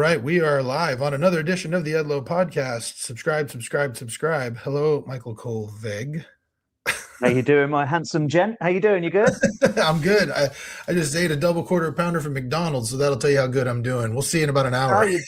Right, we are live on another edition of the Edlow podcast. Subscribe. Hello, Michael Kohlweg. How you doing, my handsome gent? How you doing? You good? I'm good. I just ate a double quarter pounder from McDonald's, so that'll tell you how good I'm doing. We'll see you in about an Oh, hour. you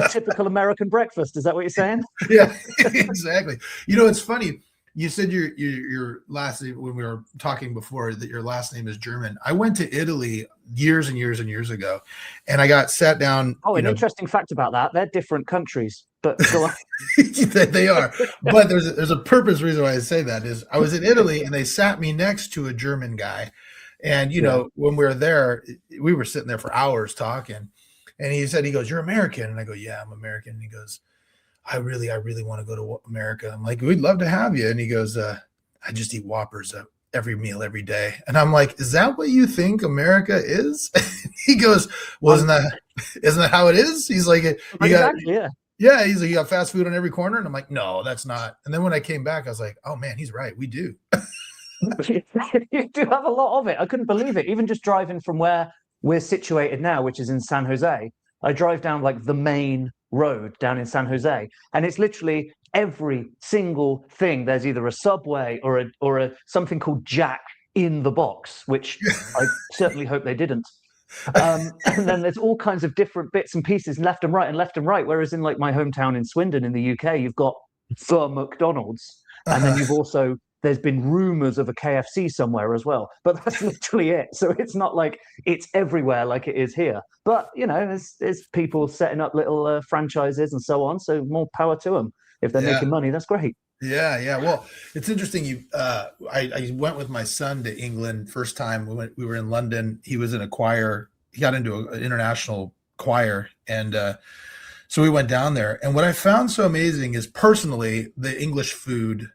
typical American breakfast. Is that what you're saying? Yeah, exactly. You know, it's funny. You said your last name when we were talking before that your last name is German. I went to Italy years and years and years ago, and I got sat down. Oh, an interesting fact about that. They're different countries, but go on. They are. But there's a purpose reason why I say that is I was in Italy and they sat me next to a German guy. And, when we were there, we were sitting there for hours talking. And he goes, "You're American." And I go, "Yeah, I'm American." And he goes, I really want to go to America. I'm like, "We'd love to have you." And he goes, "I just eat Whoppers every meal, every day." And I'm like, "Is that what you think America is?" He goes, "Well, isn't that how it is?" He's like, Yeah, he's like, "You got fast food on every corner." And I'm like, "No, that's not." And then when I came back, I was like, "Oh man, he's right. We do." You do have a lot of it. I couldn't believe it. Even just driving from where we're situated now, which is in San Jose, I drive down like the main road down in San Jose, and it's literally every single thing. There's either a Subway or a something called Jack in the Box, which I certainly hope they didn't. And then there's all kinds of different bits and pieces left and right. Whereas in like my hometown in Swindon in the UK, you've got the McDonald's, and then there's been rumors of a KFC somewhere as well, but that's literally it. So it's not like it's everywhere like it is here. But there's people setting up little franchises and so on. So more power to them. If they're making money, that's great. Yeah. Well, it's interesting. I went with my son to England first time. We were in London. He was in a choir. He got into an international choir, and so we went down there. And what I found so amazing is personally the English food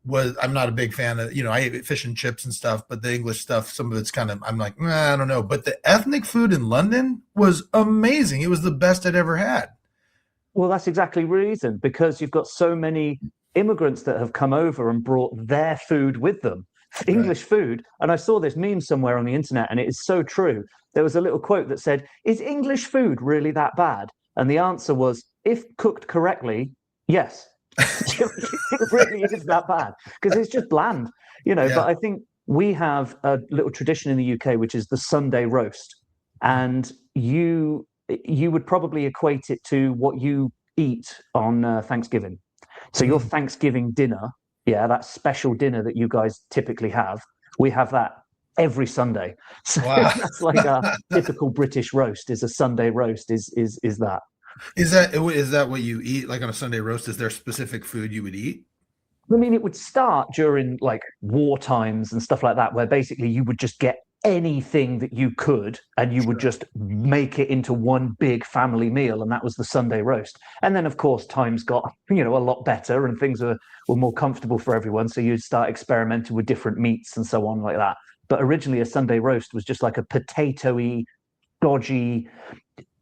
I'm not a big fan of. I ate fish and chips and stuff, but the English stuff, some of it's kind of, I'm like, I don't know. But the ethnic food in London was amazing. It was the best I'd ever had. Well, that's exactly the reason, because you've got so many immigrants that have come over and brought their food with them, English food. And I saw this meme somewhere on the internet, and it is so true. There was a little quote that said, "Is English food really that bad?" And the answer was, if cooked correctly, yes. It really is that bad, because it's just bland, But I think we have a little tradition in the UK, which is the Sunday roast. And you would probably equate it to what you eat on Thanksgiving. So your Thanksgiving dinner, that special dinner that you guys typically have, we have that every Sunday. So that's like a typical British roast. Is a Sunday roast is that. Is that what you eat, like on a Sunday roast? Is there specific food you would eat? I mean, it would start during like war times and stuff like that, where basically you would just get anything that you could and you would just make it into one big family meal, and that was the Sunday roast. And then of course times got a lot better and things were more comfortable for everyone, so you'd start experimenting with different meats and so on like that. But originally a Sunday roast was just like a potatoey, dodgy,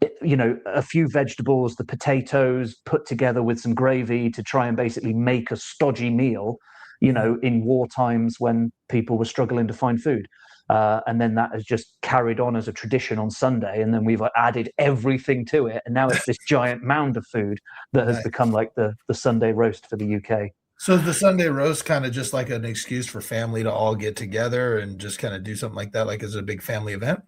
a few vegetables, the potatoes put together with some gravy to try and basically make a stodgy meal, in war times when people were struggling to find food. And then that has just carried on as a tradition on Sunday. And then we've added everything to it. And now it's this giant mound of food that has become like the Sunday roast for the UK. So is the Sunday roast kind of just like an excuse for family to all get together and just kind of do something like that? Like, is it a big family event?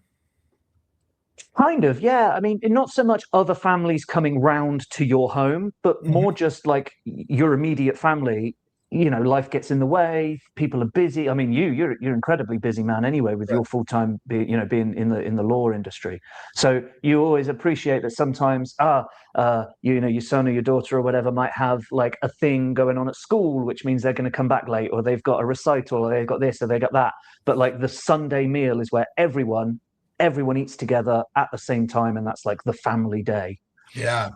Kind of, yeah. I mean, not so much other families coming round to your home, but more just like your immediate family. Life gets in the way. People are busy. I mean, you're incredibly busy man anyway, with your full time, being in the law industry. So you always appreciate that sometimes, your son or your daughter or whatever might have like a thing going on at school, which means they're going to come back late, or they've got a recital, or they've got this, or they got that. But like the Sunday meal is where everyone eats together at the same time, and that's like the family day. Yeah.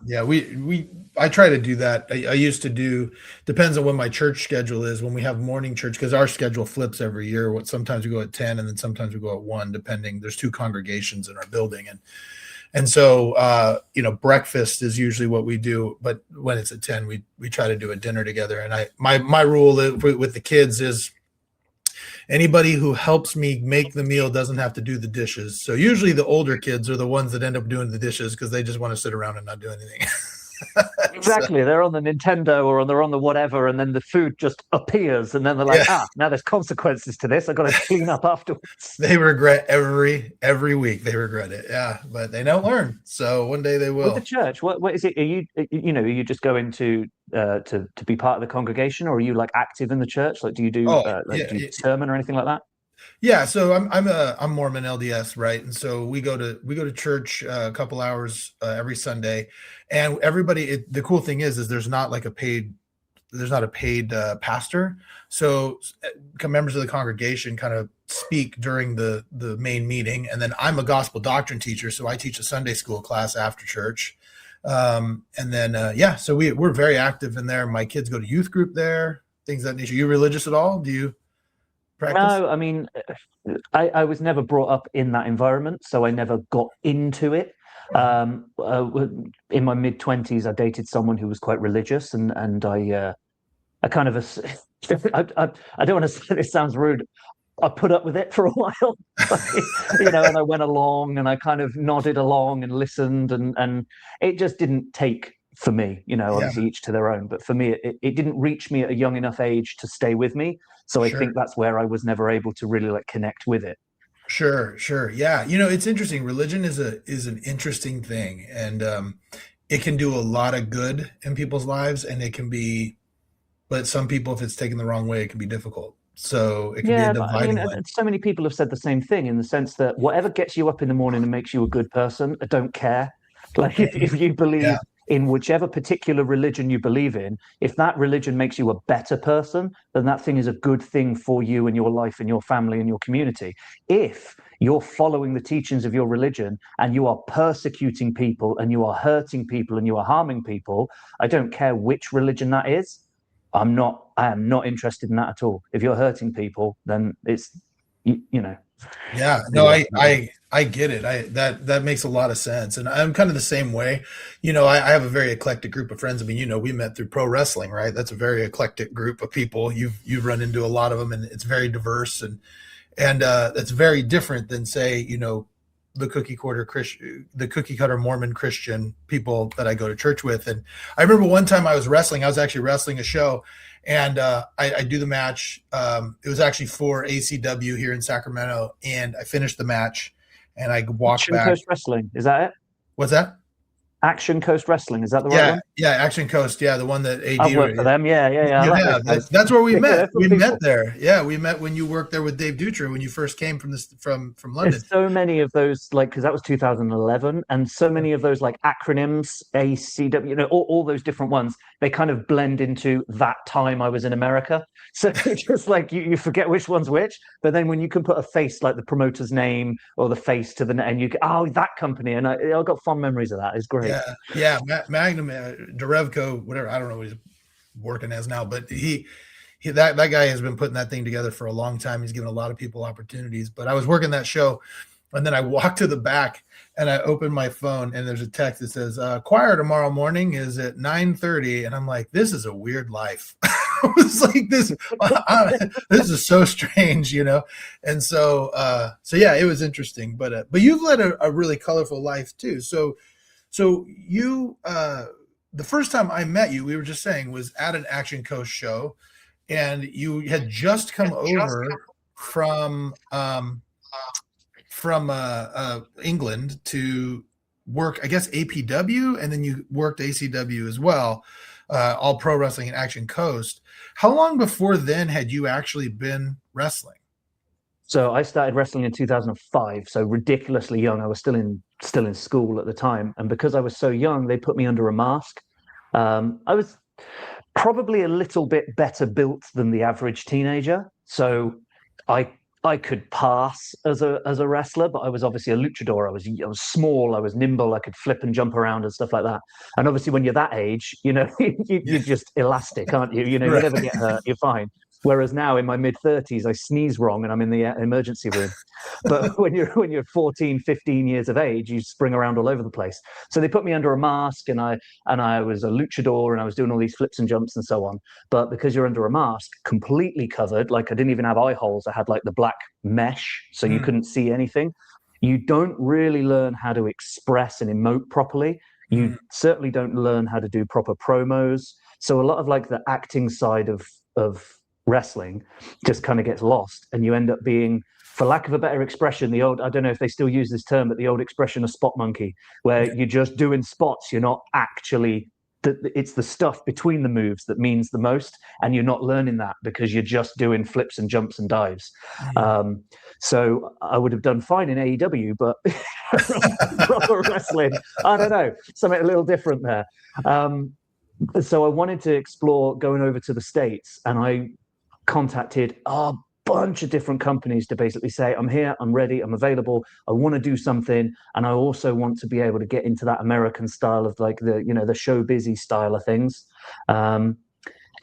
I try to do that. I used to do, depends on when my church schedule is, when we have morning church, because our schedule flips every year. Sometimes we go at 10 and then sometimes we go at 1, depending. There's 2 congregations in our building, and so breakfast is usually what we do, but when it's at 10, we try to do a dinner together. And my rule with the kids is anybody who helps me make the meal doesn't have to do the dishes. So usually the older kids are the ones that end up doing the dishes because they just want to sit around and not do anything. So, Exactly. They're on the Nintendo or they're on the whatever, and then the food just appears, and then they're like, yeah, now there's consequences to this. I've got to clean up afterwards. they regret every week. They regret it. Yeah, but they don't learn. So one day they With the will. church, what is it? Are you just going to be part of the congregation, or are you like active in the church? Like, do you do Oh, do you sermon or anything like that? yeah. So I'm Mormon LDS, right? And so we go to church a couple hours every Sunday, and everybody. The cool thing is there's not like a paid pastor. So members of the congregation kind of speak during the main meeting, and then I'm a gospel doctrine teacher, so I teach a Sunday school class after church. And then so we're very active in there. My kids go to youth group there, things of that nature. You religious at all? Do you practice? No, I mean, I was never brought up in that environment, so I never got into it. In my mid-20s, I dated someone who was quite religious, and I kind of, I don't want to say this sounds rude. I put up with it for a while, and I went along and I kind of nodded along and listened, and it just didn't take for me, Yeah, obviously each to their own, but for me, it didn't reach me at a young enough age to stay with me. So I sure. think that's where I was never able to really like connect with it. Sure. Yeah. It's interesting. Religion is an interesting thing, and it can do a lot of good in people's lives, and it can be, but some people, if it's taken the wrong way, it can be difficult. So it can be a Yeah, but I mean, dividing line. so many people have said the same thing in the sense that whatever gets you up in the morning and makes you a good person, I don't care. Like if you Yeah, believe in whichever particular religion you believe in, if that religion makes you a better person, then that thing is a good thing for you and your life and your family and your community. If you're following the teachings of your religion and you are persecuting people and you are hurting people and you are harming people, I don't care which religion that is. I am not interested in that at all. If you're hurting people, then it's, you know, yeah. No, maybe that's not me. I get it. That makes a lot of sense, and I'm kind of the same way. I have a very eclectic group of friends. I mean, we met through pro wrestling, right? That's a very eclectic group of people. You've run into a lot of them, and it's very diverse, and that's very different than, say, the cookie cutter Mormon Christian people that I go to church with. And I remember one time I was wrestling. I was actually wrestling a show, and I do the match. It was actually for ACW here in Sacramento, and I finished the match, and I walked Action back. Coast Wrestling, is that it? What's that? Action Coast Wrestling, is that the right Yeah, one? yeah, Action Coast. Yeah, the one that I've AD. worked for them. Yeah. I You like those have. guys. That's where we Yeah, met. they're We good met people. there. Yeah, we met when you worked there with Dave Dutra when you first came from London. There's so many of those, like, because that was 2011, and so many of those, like, acronyms, ACW, all those different ones, they kind of blend into that time I was in America. So it's just like you forget which one's which, but then when you can put a face, like the promoter's name or the face to and you go, oh, that company, and I got fond memories of that. It's great. Yeah. Magnum, Derevko, whatever. I don't know what he's working as now, but that guy has been putting that thing together for a long time. He's given a lot of people opportunities. But I was working that show, and then I walked to the back and I opened my phone, and there's a text that says, choir tomorrow morning is at 9:30. And I'm like, this is a weird life. I was like, this is so strange, And so yeah, it was interesting. But you've led a really colorful life too. So you, the first time I met you, we were just saying, was at an Action Coast show, and you had just come over from England to work, I guess, APW, and then you worked ACW as well, All Pro Wrestling and Action Coast. How long before then had you actually been wrestling? So I started wrestling in 2005, so ridiculously young. I was still in school at the time, and because I was so young, they put me under a mask. I was probably a little bit better built than the average teenager, so I could pass as a wrestler, but I was obviously a luchador. I was small, I was nimble, I could flip and jump around and stuff like that. And obviously, when you're that age, you're just elastic, aren't you? You Right. never get hurt, you're fine. Whereas now in my mid-30s, I sneeze wrong and I'm in the emergency room. But when you're 14, 15 years of age, you spring around all over the place. So they put me under a mask, and I was a luchador, and I was doing all these flips and jumps and so on. But because you're under a mask, completely covered, like I didn't even have eye holes. I had like the black mesh, so you couldn't see anything. You don't really learn how to express and emote properly. You certainly don't learn how to do proper promos. So a lot of like the acting side of wrestling just kind of gets lost, and you end up being, for lack of a better expression, the old, I don't know if they still use this term, but the old expression of spot monkey, where you're just doing spots. You're not actually, it's the stuff between the moves that means the most, and you're not learning that because you're just doing flips and jumps and dives. So I would have done fine in AEW, but proper wrestling, I don't know, something a little different there. So I wanted to explore going over to the States, and I contacted a bunch of different companies to basically say, I'm here, I'm ready, I'm available, I want to do something, and I also want to be able to get into that American style of like the show busy style of things.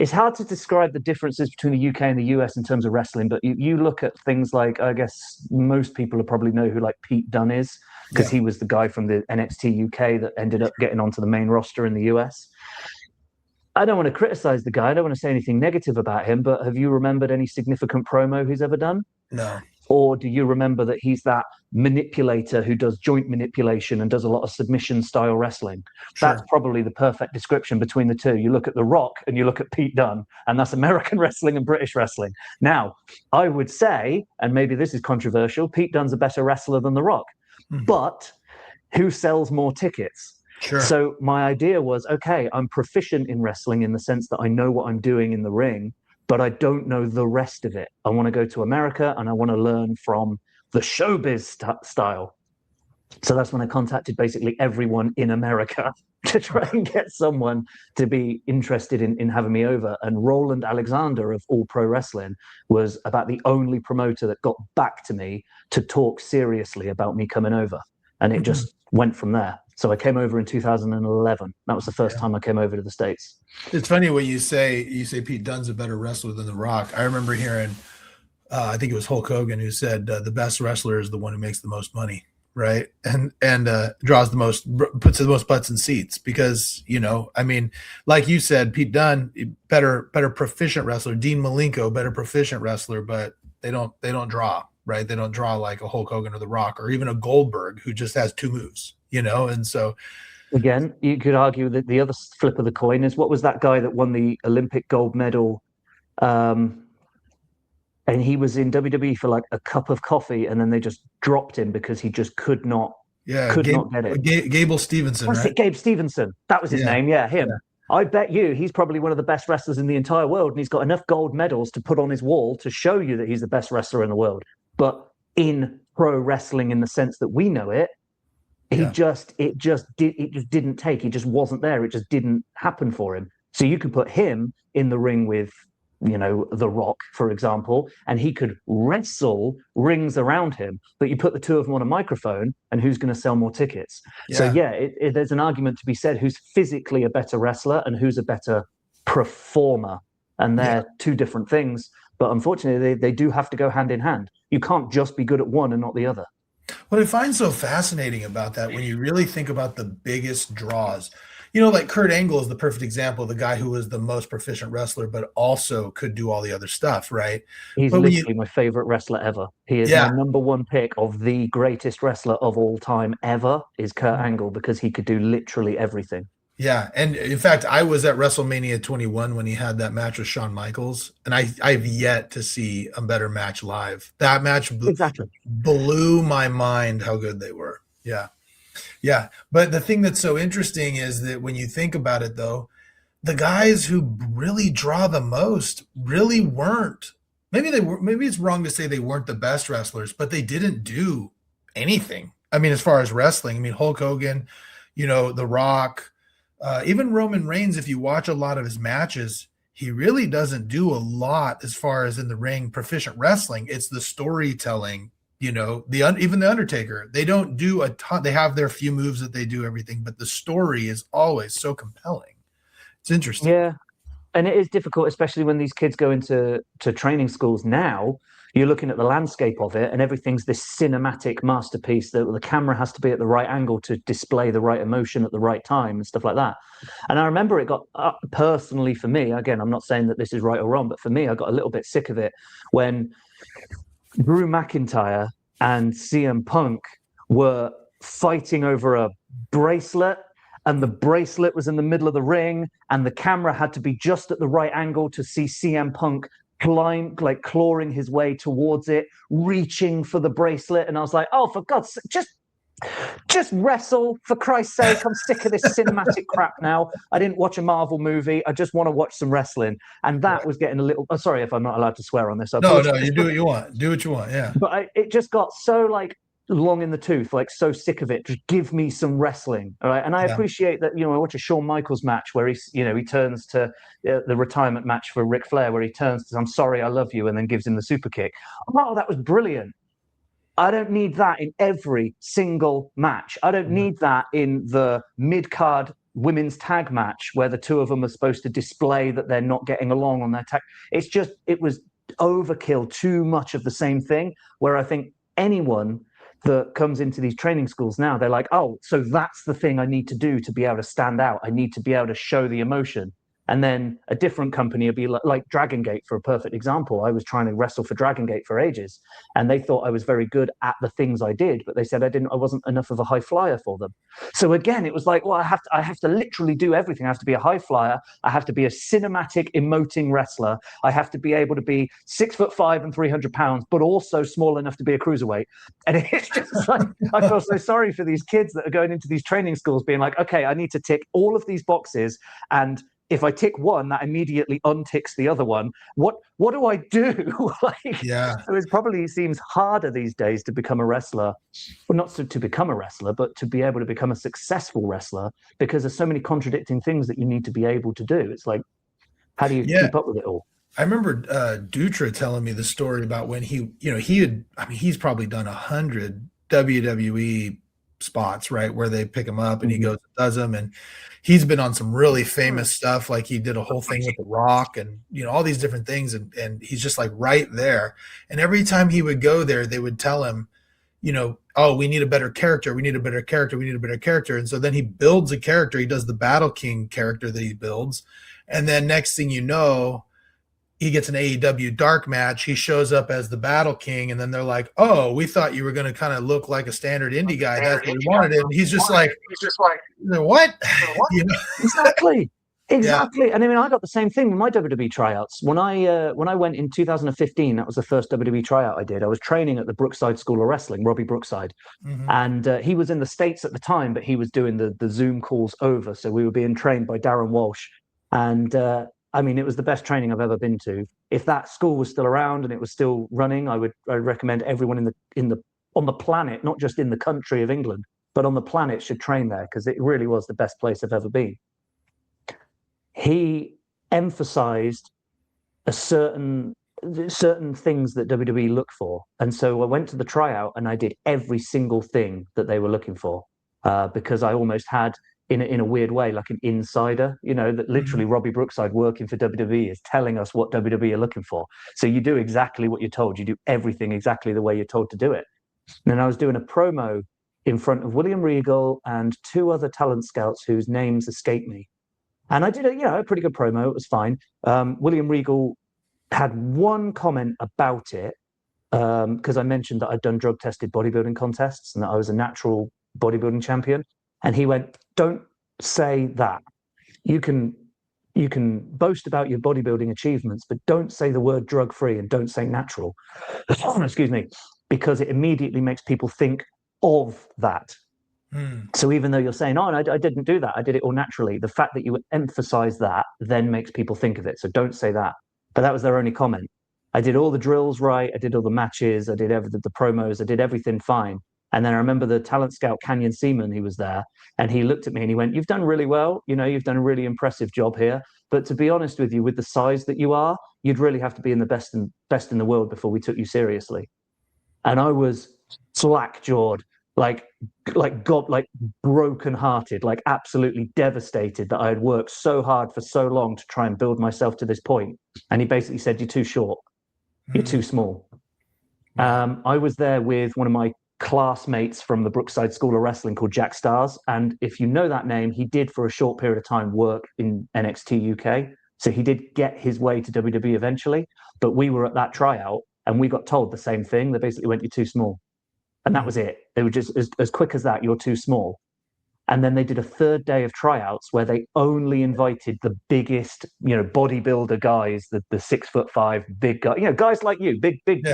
It's hard to describe the differences between the UK and the US in terms of wrestling, but you look at things like, I guess most people probably know who like Pete Dunne is, because he was the guy from the NXT UK that ended up getting onto the main roster in the US. I don't want to criticize the guy. I don't want to say anything negative about him, but have you remembered any significant promo he's ever done? No. Or do you remember that he's that manipulator who does joint manipulation and does a lot of submission style wrestling? Sure. That's probably the perfect description between the two. You look at The Rock and you look at Pete Dunne, and that's American wrestling and British wrestling. Now, I would say, and maybe this is controversial, Pete Dunne's a better wrestler than The Rock, but who sells more tickets? Sure. So my idea was, okay, I'm proficient in wrestling in the sense that I know what I'm doing in the ring, but I don't know the rest of it. I want to go to America and I want to learn from the showbiz style. So that's when I contacted basically everyone in America to try and get someone to be interested in having me over. And Roland Alexander of All Pro Wrestling was about the only promoter that got back to me to talk seriously about me coming over. And it just went from there. So I came over in 2011. That was the first time I came over to the States. It's funny when you say Pete Dunne's a better wrestler than The Rock. I remember hearing, I think it was Hulk Hogan who said the best wrestler is the one who makes the most money, right? And draws the most, puts the most butts in seats because, I mean, like you said, Pete Dunne, better proficient wrestler. Dean Malenko, better proficient wrestler, but they don't draw, right? They don't draw like a Hulk Hogan or The Rock or even a Goldberg who just has two moves. And so again, you could argue that the other flip of the coin is, what was that guy that won the Olympic gold medal? And he was in WWE for like a cup of coffee, and then they just dropped him because he just could not get it. Gable Stevenson, right? Gabe Stevenson. That was his name. Yeah, him. Yeah. I bet you he's probably one of the best wrestlers in the entire world, and he's got enough gold medals to put on his wall to show you that he's the best wrestler in the world. But in pro wrestling, in the sense that we know it, it just didn't take. He just wasn't there. It just didn't happen for him. So you could put him in the ring with, The Rock, for example, and he could wrestle rings around him. But you put the two of them on a microphone, and who's going to sell more tickets? Yeah. So there's an argument to be said who's physically a better wrestler and who's a better performer, and they're two different things. But unfortunately, they do have to go hand in hand. You can't just be good at one and not the other. What I find so fascinating about that, when you really think about the biggest draws, like Kurt Angle is the perfect example of the guy who was the most proficient wrestler, but also could do all the other stuff, right? He's literally my favorite wrestler ever. He is my number one pick of the greatest wrestler of all time ever is Kurt Angle, because he could do literally everything. Yeah, and in fact, I was at WrestleMania 21 when he had that match with Shawn Michaels, and I've yet to see a better match live. That match blew my mind how good they were. Yeah. But the thing that's so interesting is that when you think about it, though, the guys who really draw the most really weren't. Maybe it's wrong to say they weren't the best wrestlers, but they didn't do anything. I mean, as far as wrestling, Hulk Hogan, The Rock. Even Roman Reigns, if you watch a lot of his matches, he really doesn't do a lot as far as in the ring proficient wrestling. It's the storytelling, even the Undertaker. They don't do a ton. They have their few moves that they do everything, but the story is always so compelling. It's interesting. Yeah. And it is difficult, especially when these kids go into training schools now. You're looking at the landscape of it, and everything's this cinematic masterpiece that the camera has to be at the right angle to display the right emotion at the right time and stuff like that. And I remember it got personally for me. Again, I'm not saying that this is right or wrong, but for me, I got a little bit sick of it when Drew McIntyre and CM Punk were fighting over a bracelet, and the bracelet was in the middle of the ring, and the camera had to be just at the right angle to see CM Punk clawing his way towards it, reaching for the bracelet. And I was like, oh, for God's sake, just wrestle, for Christ's sake. I'm sick of this cinematic crap now. I didn't watch a Marvel movie. I just want to watch some wrestling. And that was getting a little, oh, sorry if I'm not allowed to swear on this. No, you do what you want. Do what you want, yeah. But it just got so like long in the tooth, like so sick of it. Just give me some wrestling, all right? And I appreciate that, I watch a Shawn Michaels match where he turns to the retirement match for Ric Flair, where he turns to, I'm sorry, I love you, and then gives him the super kick. Oh, that was brilliant. I don't need that in every single match. I don't need that in the mid-card women's tag match where the two of them are supposed to display that they're not getting along on their tag. It was overkill, too much of the same thing, where I think anyone that comes into these training schools now, they're like, oh, so that's the thing I need to do to be able to stand out. I need to be able to show the emotion. And then a different company would be like Dragon Gate, for a perfect example. I was trying to wrestle for Dragon Gate for ages, and they thought I was very good at the things I did, but they said I wasn't enough of a high flyer for them. So again, it was like, well, I have to literally do everything. I have to be a high flyer. I have to be a cinematic emoting wrestler. I have to be able to be 6'5" and 300 pounds, but also small enough to be a cruiserweight. And it's just like, I feel so sorry for these kids that are going into these training schools being like, okay, I need to tick all of these boxes, and if I tick one, that immediately unticks the other one. What do I do? So it probably seems harder these days to become a wrestler. Well, not to become a wrestler, but to be able to become a successful wrestler, because there's so many contradicting things that you need to be able to do. It's like, how do you keep up with it all? I remember Dutra telling me the story about when he's probably done 100 WWE spots, right, where they pick him up and he goes and does them, and he's been on some really famous stuff, like he did a whole thing with The Rock and all these different things, and he's just like right there. And every time he would go there, they would tell him, oh, we need a better character, we need a better character, we need a better character. And so then he builds a character. He does the Battle King character that he builds, and then next thing you know, he gets an AEW dark match. He shows up as the Battle King, and then they're like, oh, we thought you were going to kind of look like a standard indie guy. That's what we wanted. And he's just like, what? Exactly. Yeah. And I mean, I got the same thing with my WWE tryouts. When I went in 2015, that was the first WWE tryout I did. I was training at the Brookside School of Wrestling, Robbie Brookside. And he was in the States at the time, but he was doing the Zoom calls over. So we were being trained by Darren Walsh. And I mean, it was the best training I've ever been to. If that school was still around and it was still running, I'd recommend everyone on the planet, not just in the country of England, but on the planet, should train there, because it really was the best place I've ever been. He emphasized certain things that WWE look for, and so I went to the tryout and I did every single thing that they were looking for, because I almost had, in a weird way, like an insider, that literally Robbie Brookside working for WWE is telling us what WWE are looking for. So you do exactly what you're told. You do everything exactly the way you're told to do it. And then I was doing a promo in front of William Regal and two other talent scouts whose names escape me. And I did a pretty good promo. It was fine. William Regal had one comment about it, because I mentioned that I'd done drug-tested bodybuilding contests and that I was a natural bodybuilding champion. And he went, don't say that. You can boast about your bodybuilding achievements, but don't say the word drug-free and don't say natural. Excuse me, because it immediately makes people think of that. So even though you're saying, oh, I didn't do that, I did it all naturally, the fact that you emphasize that then makes people think of it. So don't say that. But that was their only comment. I did all the drills right. I did all the matches. I did the promos. I did everything fine. And then I remember the talent scout, Canyon Seaman, he was there, and he looked at me and he went, you've done really well. You've done a really impressive job here. But to be honest with you, with the size that you are, you'd really have to be in the best in the world before we took you seriously. And I was slack-jawed, like God, like broken-hearted, like absolutely devastated that I had worked so hard for so long to try and build myself to this point. And he basically said, "You're too short. You're too small." Wow. I was there with one of my classmates from the Brookside School of Wrestling called Jack Stars. And if you know that name, he did for a short period of time work in NXT UK. So he did get his way to WWE eventually. But we were at that tryout and we got told the same thing. They basically went, "You're too small." And that was it. They were just as quick as that, "You're too small." And then they did a third day of tryouts where they only invited the biggest, bodybuilder guys, the 6'5" big guy, guys like you, Yeah. big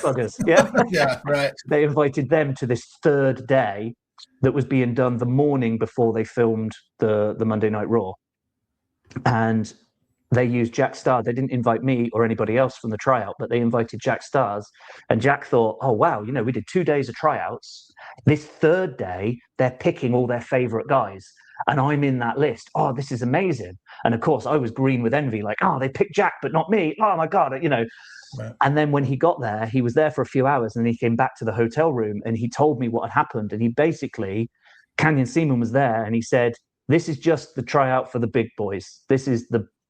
buggers. Yeah. Yeah, right. They invited them to this third day that was being done the morning before they filmed the Monday Night Raw. And they used Jack Stars. They didn't invite me or anybody else from the tryout, but they invited Jack Stars. And Jack thought, "Oh, wow, we did 2 days of tryouts. This third day, they're picking all their favorite guys. And I'm in that list. Oh, this is amazing." And of course, I was green with envy, like, "Oh, they picked Jack, but not me. Oh, my God." Right. And then when he got there, he was there for a few hours and then he came back to the hotel room and he told me what had happened. And he basically, Canyon Seaman was there and he said, "This is just the tryout for the big boys.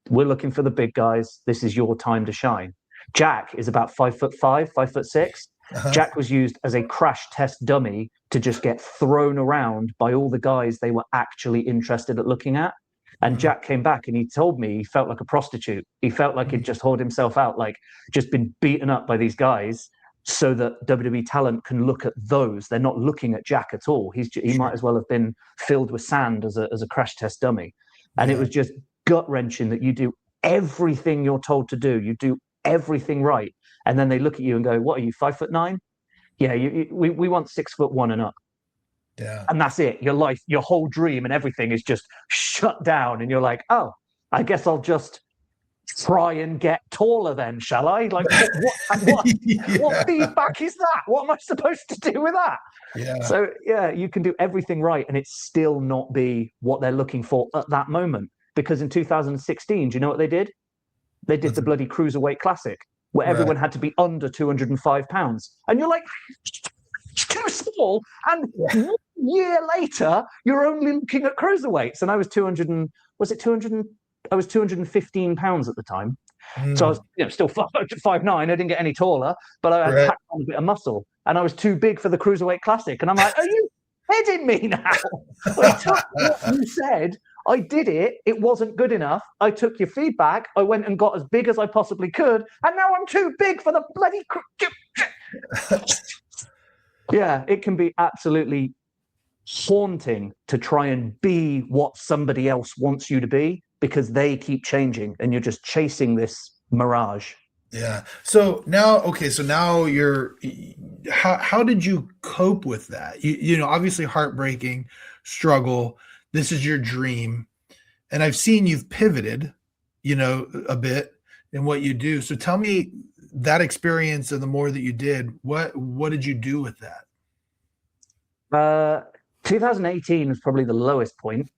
We're looking for the big guys. This is your time to shine." Jack is about 5'5", 5'6". Uh-huh. Jack was used as a crash test dummy to just get thrown around by all the guys they were actually interested at looking at. And Jack came back and he told me he felt like a prostitute. He felt like he'd just hoard himself out, like just been beaten up by these guys so that WWE talent can look at those. They're not looking at Jack at all. He might as well have been filled with sand as a crash test dummy. And it was just gut-wrenching that you do everything you're told to do. You do everything right. And then they look at you and go, "What are you, 5'9"? Yeah, we want 6'1" and up." Yeah. And that's it. Your life, your whole dream and everything is just shut down. And you're like, "Oh, I guess I'll just try and get taller then, shall I?" Like, what feedback is that? What am I supposed to do with that? Yeah. So, yeah, you can do everything right and it's still not be what they're looking for at that moment. Because in 2016, do you know what they did? They did the bloody Cruiserweight Classic where everyone had to be under 205 pounds. And you're like, "It's too small." And 1 year later, you're only looking at cruiserweights. And I was 200? I was 215 pounds at the time. So I was still 5'9". I didn't get any taller, but I had packed on a bit of muscle. And I was too big for the Cruiserweight Classic. And I'm like, "Are you kidding me now?" I took what you said. I did it. It wasn't good enough. I took your feedback. I went and got as big as I possibly could. And now I'm too big for the bloody... Yeah, it can be absolutely haunting to try and be what somebody else wants you to be because they keep changing and you're just chasing this mirage. Yeah. So now, how did you cope with that? Obviously heartbreaking, struggle. This is your dream. And I've seen you've pivoted, a bit in what you do. So tell me that experience and the more that you did, what did you do with that? 2018 was probably the lowest point.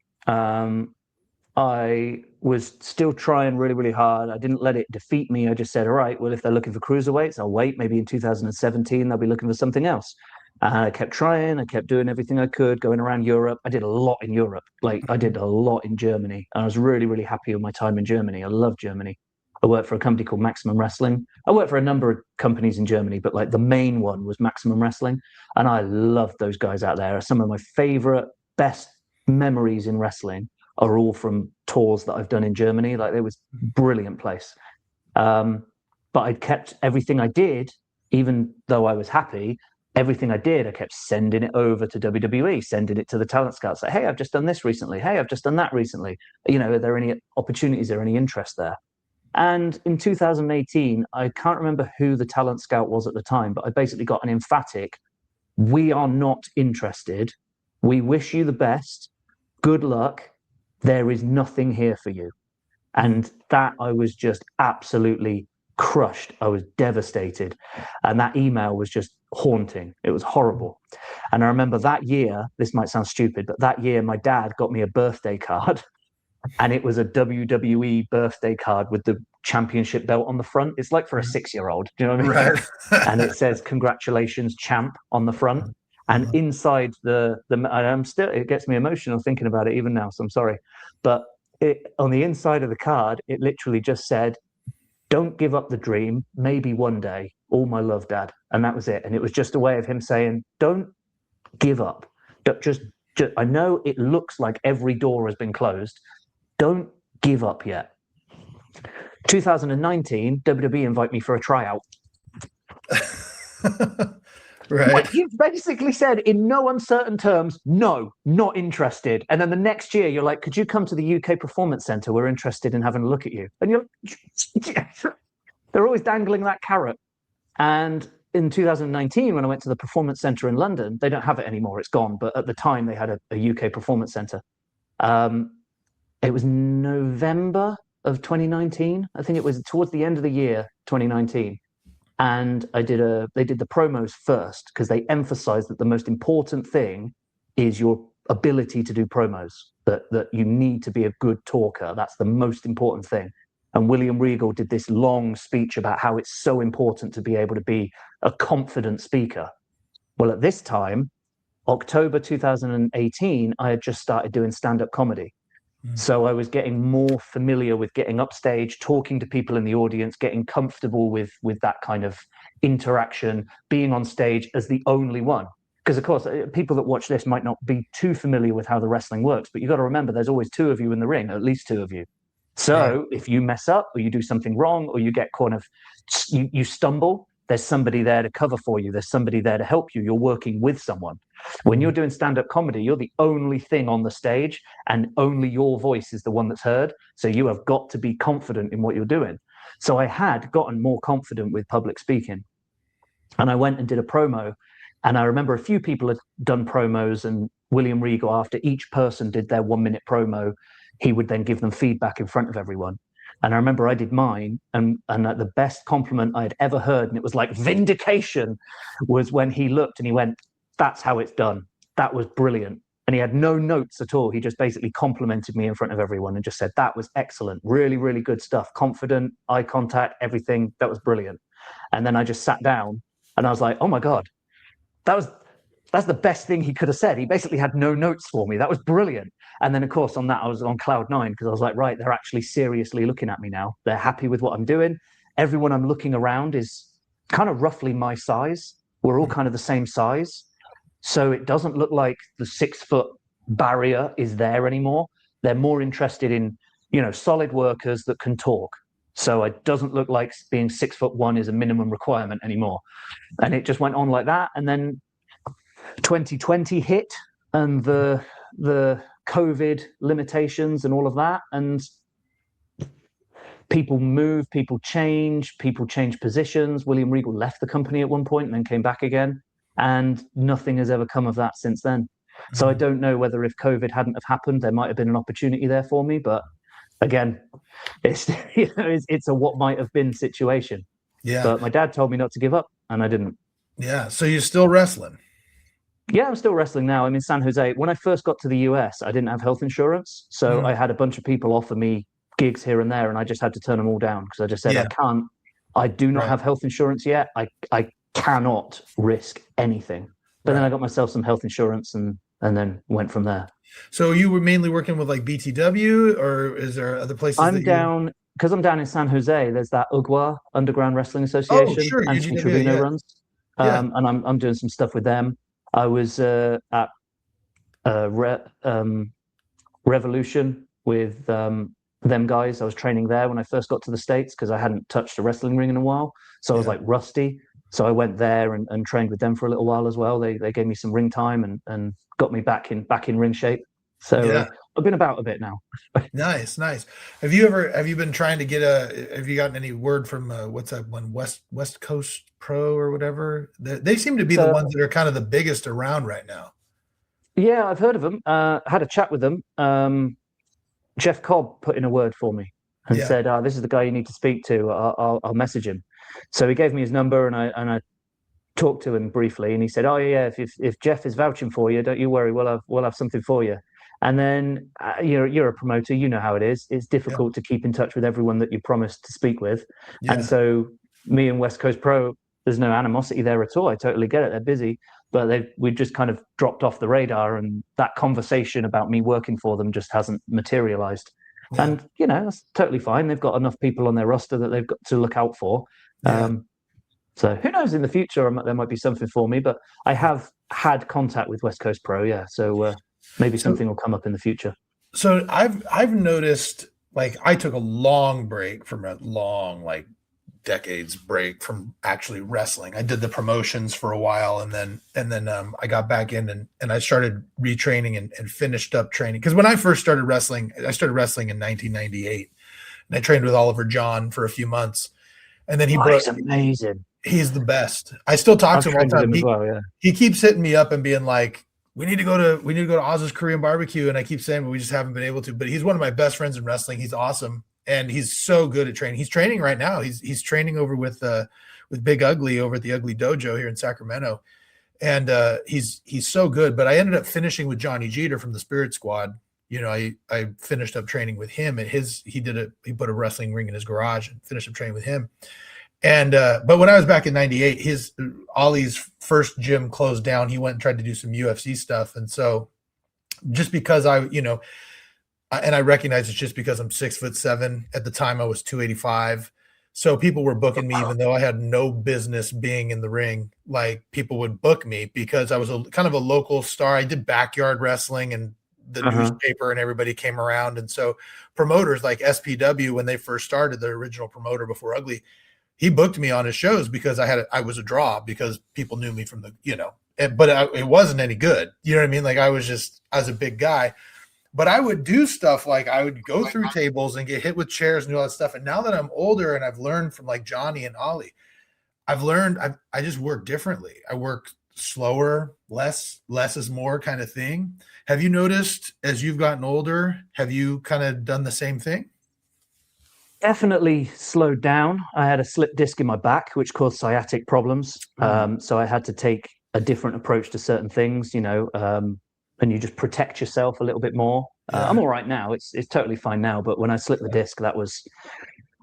I was still trying really, really hard. I didn't let it defeat me. I just said, "All right, well, if they're looking for cruiserweights, I'll wait. Maybe in 2017, they'll be looking for something else." And I kept trying. I kept doing everything I could, going around Europe. I did a lot in Europe. Like I did a lot in Germany. And I was really, really happy with my time in Germany. I love Germany. I worked for a company called Maximum Wrestling. I worked for a number of companies in Germany, but like the main one was Maximum Wrestling. And I loved those guys out there. Some of my favorite, best memories in wrestling are all from tours that I've done in Germany. Like it was a brilliant place. But I kept everything I did, even though I was happy, everything I did, I kept sending it over to WWE, sending it to the talent scouts. Like, "Hey, I've just done this recently. Hey, I've just done that recently. Are there any opportunities or any interest there?" And in 2018, I can't remember who the talent scout was at the time, but I basically got an emphatic, "We are not interested. We wish you the best. Good luck. There is nothing here for you." And that I was just absolutely crushed. I was devastated. And that email was just haunting. It was horrible. And I remember that year, this might sound stupid, but that year my dad got me a birthday card and it was a WWE birthday card with the championship belt on the front. It's like for a 6-year-old. Do you know what I mean? Right. And it says, "Congratulations, champ" on the front. And inside I'm still, it gets me emotional thinking about it even now, so I'm sorry. But on the inside of the card, it literally just said, "Don't give up the dream, maybe one day. All my love, Dad." And that was it. And it was just a way of him saying, don't give up. Just I know it looks like every door has been closed. Don't give up yet. 2019, WWE invite me for a tryout. Right. Like, you basically said in no uncertain terms, no, not interested. And then the next year, you're like, "Could you come to the UK Performance Centre? We're interested in having a look at you." And you're they're always dangling that carrot. And in 2019, when I went to the Performance Centre in London, they don't have it anymore. It's gone. But at the time, they had a UK Performance Centre. It was November of 2019. I think it was towards the end of the year, 2019. And they did the promos first because they emphasized that the most important thing is your ability to do promos, that you need to be a good talker. That's the most important thing. And William Regal did this long speech about how it's so important to be able to be a confident speaker. Well, at this time, October 2018, I had just started doing stand-up comedy. So I was getting more familiar with getting upstage, talking to people in the audience, getting comfortable with that kind of interaction, being on stage as the only one. Because, of course, people that watch this might not be too familiar with how the wrestling works, but you've got to remember there's always two of you in the ring, at least two of you. So if you mess up or you do something wrong or you get you stumble, there's somebody there to cover for you. There's somebody there to help you. You're working with someone. When you're doing stand-up comedy, you're the only thing on the stage and only your voice is the one that's heard. So you have got to be confident in what you're doing. So I had gotten more confident with public speaking. And I went and did a promo. And I remember a few people had done promos, and William Regal, after each person did their 1-minute promo, he would then give them feedback in front of everyone. And I remember I did mine, and the best compliment I had ever heard, and it was like vindication, was when he looked and he went, "That's how it's done. That was brilliant." And he had no notes at all. He just basically complimented me in front of everyone and just said, "That was excellent. Really, really good stuff. Confident, eye contact, everything. That was brilliant." And then I just sat down and I was like, "Oh my God, that's the best thing he could have said." He basically had no notes for me. That was brilliant. And then, of course, on that, I was on cloud nine because I was like, right, they're actually seriously looking at me now. They're happy with what I'm doing. Everyone I'm looking around is kind of roughly my size. We're all kind of the same size. So it doesn't look like the 6-foot barrier is there anymore. They're more interested in, solid workers that can talk. So it doesn't look like being 6'1" is a minimum requirement anymore. And it just went on like that. And then 2020 hit, and the COVID limitations and all of that, and people move, people change positions. William Regal left the company at one point and then came back again, and nothing has ever come of that since then. So I don't know whether if COVID hadn't have happened, there might have been an opportunity there for me. But again, it's it's a what might have been situation. Yeah. But my dad told me not to give up, and I didn't. Yeah. So you're still wrestling? Yeah, I'm still wrestling now. I'm in San Jose. When I first got to the US, I didn't have health insurance. So I had a bunch of people offer me gigs here and there, and I just had to turn them all down because I just said, I do not have health insurance yet. I cannot risk anything. But then I got myself some health insurance and then went from there. So you were mainly working with like BTW, or is there other places? Because I'm down in San Jose. There's that UGWA, Underground Wrestling Association. Oh, sure. Anthony Trevino runs. And I'm doing some stuff with them. I was at Revolution with them guys. I was training there when I first got to the States because I hadn't touched a wrestling ring in a while. So I was like rusty. So I went there and trained with them for a little while as well. They gave me some ring time and got me back in ring shape. So I've been about a bit now. Nice. Have you been trying to have you gotten any word from what's that one, West Coast Pro or whatever? They seem to be the ones that are kind of the biggest around right now. Yeah, I've heard of them. Had a chat with them. Jeff Cobb put in a word for me and said, "This is the guy you need to speak to. I'll message him." So he gave me his number and I talked to him briefly, and he said, "Oh yeah, if Jeff is vouching for you, don't you worry. We'll have something for you." And then you're a promoter, you know how it is. It's difficult to keep in touch with everyone that you promised to speak with. And so me and West Coast Pro, there's no animosity there at all. I totally get it. They're busy. but we've just kind of dropped off the radar, and that conversation about me working for them just hasn't materialized. Yeah. And that's totally fine. They've got enough people on their roster that they've got to look out for. Yeah. So who knows, in the future there might be something for me, but I have had contact with West Coast Pro. Yeah. So maybe something will come up in the future. So I've noticed, like, I took a long break from a long, like, decades break from actually wrestling. I did the promotions for a while, and then I got back in and I started retraining and finished up training. Because when I first started wrestling, I started wrestling in 1998, and I trained with Oliver John for a few months, and then he's amazing. He's the best. I still talk to him all the time. He keeps hitting me up and being like, we need to go to Oz's Korean barbecue. And I keep saying, but we just haven't been able to. But he's one of my best friends in wrestling. He's awesome. And he's so good at training. He's training right now. He's training over with Big Ugly over at the Ugly Dojo here in Sacramento. And he's so good. But I ended up finishing with Johnny Jeter from the Spirit Squad. I finished up training with him at he put a wrestling ring in his garage and finished up training with him. And but when I was back in 98, Ollie's first gym closed down. He went and tried to do some UFC stuff. And so just because and I recognize it's just because I'm 6'7". At the time I was 285. So people were booking me even though I had no business being in the ring. Like, people would book me because I was kind of a local star. I did backyard wrestling, and the newspaper and everybody came around. And so promoters like SPW, when they first started, the original promoter before Ugly, he booked me on his shows because I was a draw, because people knew me from but it wasn't any good. You know what I mean? Like, I was a big guy, but I would do stuff like I would go through tables and get hit with chairs and do all that stuff. And now that I'm older and I've learned from like Johnny and Ollie, I've learned I just work differently. I work slower, less is more kind of thing. Have you noticed as you've gotten older, have you kind of done the same thing? Definitely slowed down. I had a slip disc in my back, which caused sciatic problems. So I had to take a different approach to certain things, and you just protect yourself a little bit more. I'm all right now. It's totally fine now. But when I slipped the disc, that was,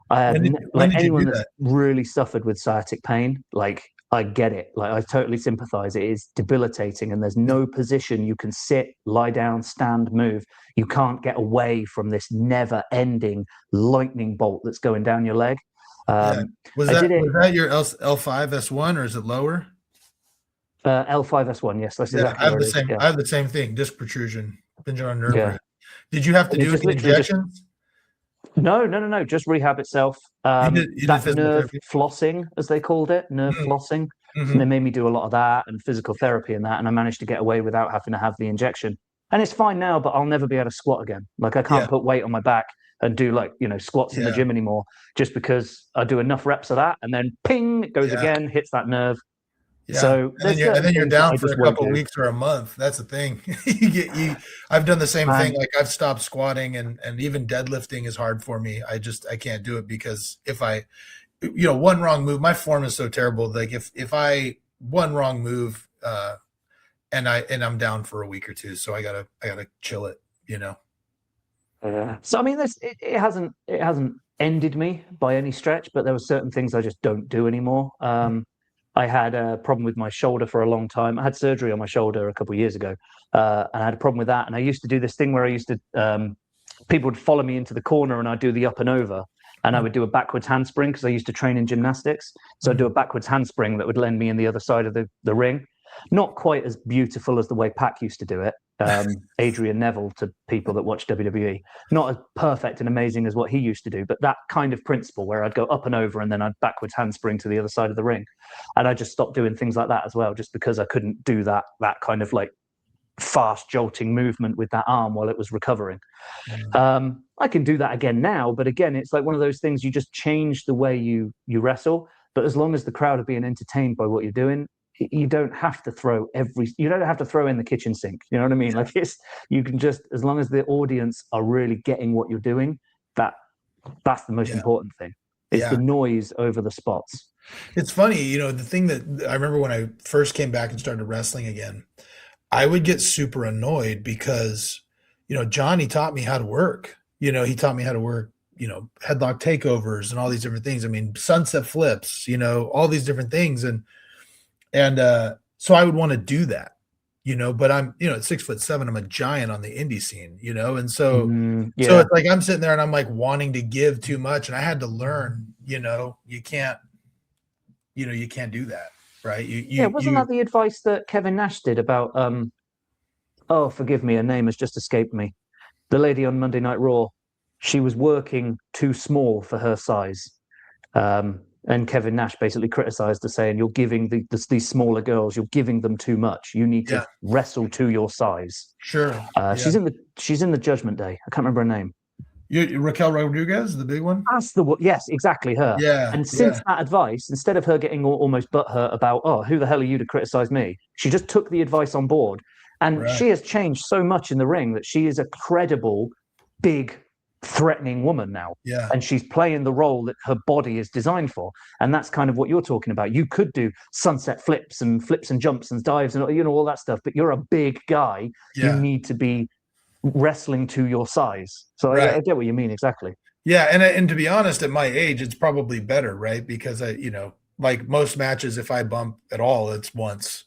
anyone that's really suffered with sciatic pain, like, I get it. Like, I totally sympathize. It is debilitating, and there's no position you can sit, lie down, stand, move. You can't get away from this never-ending lightning bolt that's going down your leg. Was that your L5 S1, or is it lower? L5 S1, yes. That's exactly. I have the same. I have the same thing. Disc protrusion, pinge nerve. Yeah. Did you have to do any injections? No. Just rehab itself. That nerve flossing, as they called it, flossing. And they made me do a lot of that and physical therapy and that. And I managed to get away without having to have the injection. And it's fine now, but I'll never be able to squat again. Like, I can't put weight on my back and do squats in the gym anymore, just because I do enough reps of that, and then ping, it goes again, hits that nerve. Yeah. So and then you're down for a couple of weeks or a month. That's the thing. I've done the same thing. Like, I've stopped squatting, and even deadlifting is hard for me. I can't do it, because if I, one wrong move, my form is so terrible. Like, if I one wrong move, and I'm down for a week or two, so I gotta chill it. Yeah. So I mean, it hasn't ended me by any stretch, but there were certain things I just don't do anymore. I had a problem with my shoulder for a long time. I had surgery on my shoulder a couple of years ago, and I had a problem with that. And I used to do this thing where people would follow me into the corner, and I'd do the up and over, and I would do a backwards handspring, because I used to train in gymnastics. So I'd do a backwards handspring that would land me in the other side of the ring. Not quite as beautiful as the way Pac used to do it, Adrian Neville, to people that watch WWE. Not as perfect and amazing as what he used to do, but that kind of principle where I'd go up and over, and then I'd backwards handspring to the other side of the ring. And I just stopped doing things like that as well, just because I couldn't do that kind of like fast jolting movement with that arm while it was recovering. I can do that again now, but again, it's like one of those things, you just change the way you wrestle. But as long as the crowd are being entertained by what you're doing, you don't have to throw in the kitchen sink. You know what I mean? Like, you can just, as long as the audience are really getting what you're doing, that's the most important thing. It's the noise over the spots. It's funny, the thing that I remember when I first came back and started wrestling again, I would get super annoyed because, Johnny taught me how to work. He taught me how to work, headlock takeovers and all these different things. I mean, sunset flips, all these different things. And So I would want to do that, but I'm, at 6'7", I'm a giant on the indie scene, and so Yeah. it's like I'm sitting there and I'm like wanting to give too much, and I had to learn, you can't do that, right? Yeah, wasn't that the advice that Kevin Nash did about oh, forgive me, her name has just escaped me. The lady on Monday Night Raw, she was working too small for her size. And Kevin Nash basically criticized her, saying, "You're giving these smaller girls, you're giving them too much. You need to Yeah, wrestle to your size." sure. Yeah. She's in the Judgment Day. I can't remember her name. Raquel Rodriguez, the big one? That's yes, exactly her. Yeah, And since yeah, that advice, instead of her getting almost butthurt about, "Oh, who the hell are you to criticize me?" She just took the advice on board, and right. she has changed so much in the ring that she is a credible, big, threatening woman now. Yeah, And she's playing the role that her body is designed for. And that's kind of what you're talking about. You could do sunset flips and jumps and dives and all that stuff, but you're a big guy. You yeah, need to be wrestling to your size. So right. I get what you mean exactly. Yeah, and to be honest, at my age, it's probably better, right? Because like most matches, if I bump at all, it's once,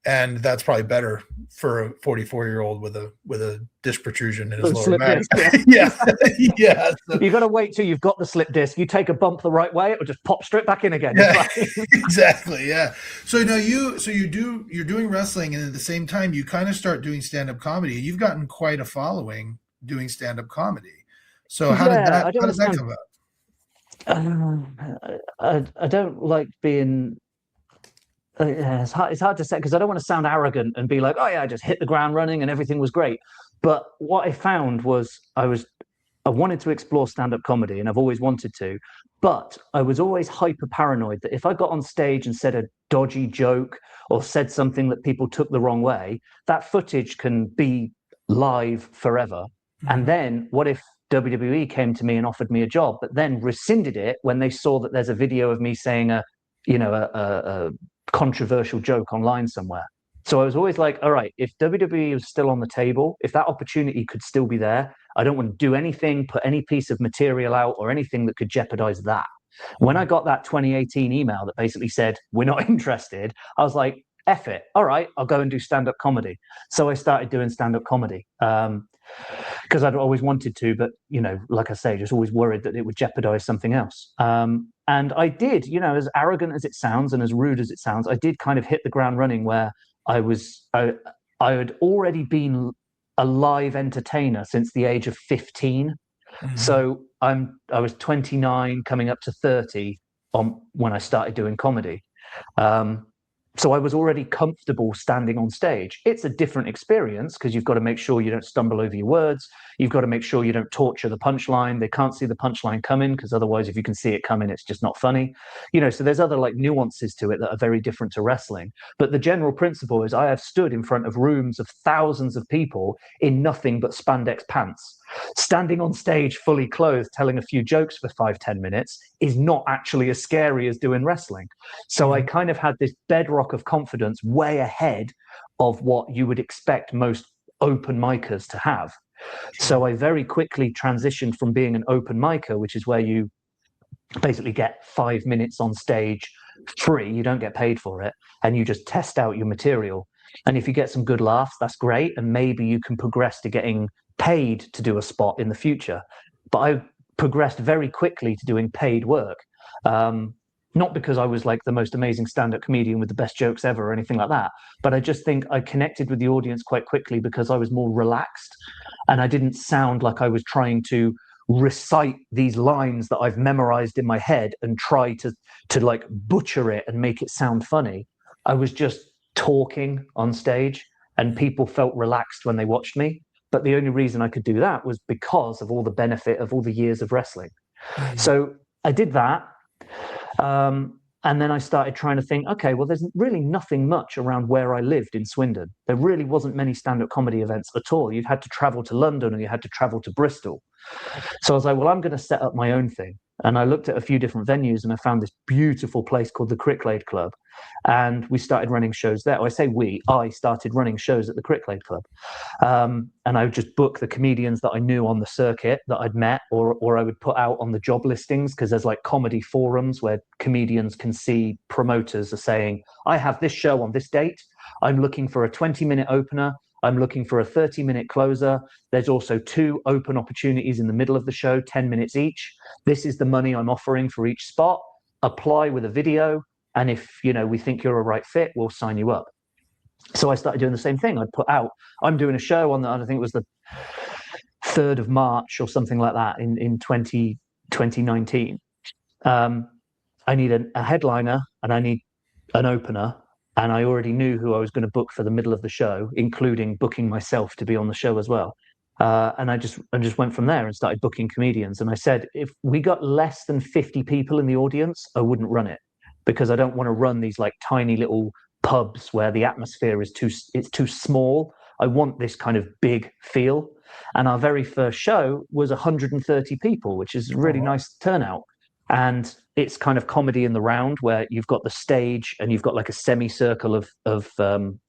and that's probably better for a 44-year-old with a disc protrusion in his lower Slip back. disc, yeah. Yeah, yeah, You've got to wait till you've got the slip disc. You take a bump the right way, it'll just pop straight back in again. yeah, exactly. Yeah. So now you're doing wrestling, and at the same time, you kind of start doing stand-up comedy. You've gotten quite a following doing stand-up comedy. So how did Yeah, that I don't how did that understand. come about? I don't like being. Yeah, it's hard to say because I don't want to sound arrogant and be like, "Oh yeah, I just hit the ground running and everything was great." But what I found was I wanted to explore stand-up comedy, and I've always wanted to, but I was always hyper paranoid that if I got on stage and said a dodgy joke or said something that people took the wrong way, that footage can be live forever. And Mhm. then what if WWE came to me and offered me a job, but then rescinded it when they saw that there's a video of me saying a controversial joke online somewhere? So I was always like, all right, if WWE was still on the table, if that opportunity could still be there, I don't want to do anything, put any piece of material out or anything that could jeopardize that. When I got that 2018 email that basically said, "We're not interested," I was like, F it. All right, I'll go and do stand up comedy. So I started doing stand up comedy because I'd always wanted to, but, like I say, just always worried that it would jeopardize something else. And I did, as arrogant as it sounds and as rude as it sounds, I did kind of hit the ground running where I had already been a live entertainer since the age of 15. Mhm. So I was 29 coming up to 30 when I started doing comedy. Um, so I was already comfortable standing on stage. It's a different experience because you've got to make sure you don't stumble over your words. You've got to make sure you don't torture the punchline. They can't see the punchline coming because otherwise, if you can see it coming, it's just not funny. So there's other like nuances to it that are very different to wrestling. But the general principle is I have stood in front of rooms of thousands of people in nothing but spandex pants. Standing on stage fully clothed, telling a few jokes for 5-10 minutes is not actually as scary as doing wrestling. So I Mhm. kind of had this bedrock of confidence way ahead of what you would expect most open micers to have. Sure. So I very quickly transitioned from being an open micer, which is where you basically get 5 minutes on stage free, you don't get paid for it, and you just test out your material. And if you get some good laughs, that's great. And maybe you can progress to getting paid to do a spot in the future. But I progressed very quickly to doing paid work. Not because I was like the most amazing stand-up comedian with the best jokes ever or anything like that, but I just think I connected with the audience quite quickly because I was more relaxed and I didn't sound like I was trying to recite these lines that I've memorized in my head and try to like butcher it and make it sound funny. I was just talking on stage and people felt relaxed when they watched me. But the only reason I could do that was because of all the benefit of all the years of wrestling. Mhm. So I did that. And then I started trying to think, okay, well, there's really nothing much around where I lived in Swindon. There really wasn't many stand-up comedy events at all. You'd had to travel to London or you had to travel to Bristol. So I was like, well, I'm going to set up my own thing. And I looked at a few different venues, and I found this beautiful place called the Cricklade Club. And we started running shows there. I started running shows at the Cricklade Club. And I would just book the comedians that I knew on the circuit that I'd met, or I would put out on the job listings, because there's like comedy forums where comedians can see promoters are saying, I have this show on this date. I'm looking for a 20-minute opener. I'm looking for a 30-minute closer. There's also 2 open opportunities in the middle of the show, 10 minutes each. This is the money I'm offering for each spot. Apply with a video. And if, we think you're a right fit, we'll sign you up. So I started doing the same thing. I'd put out, I'm doing a show on I think it was the 3rd of March or something like that in 2019. I need a headliner and I need an opener. And I already knew who I was going to book for the middle of the show, including booking myself to be on the show as well. And I just went from there and started booking comedians. And I said, if we got less than 50 people in the audience, I wouldn't run it, because I don't want to run these like tiny little pubs where the atmosphere is too small. I want this kind of big feel. And our very first show was 130 people, which is a really nice turnout. And it's kind of comedy in the round, where you've got the stage and you've got like a semicircle of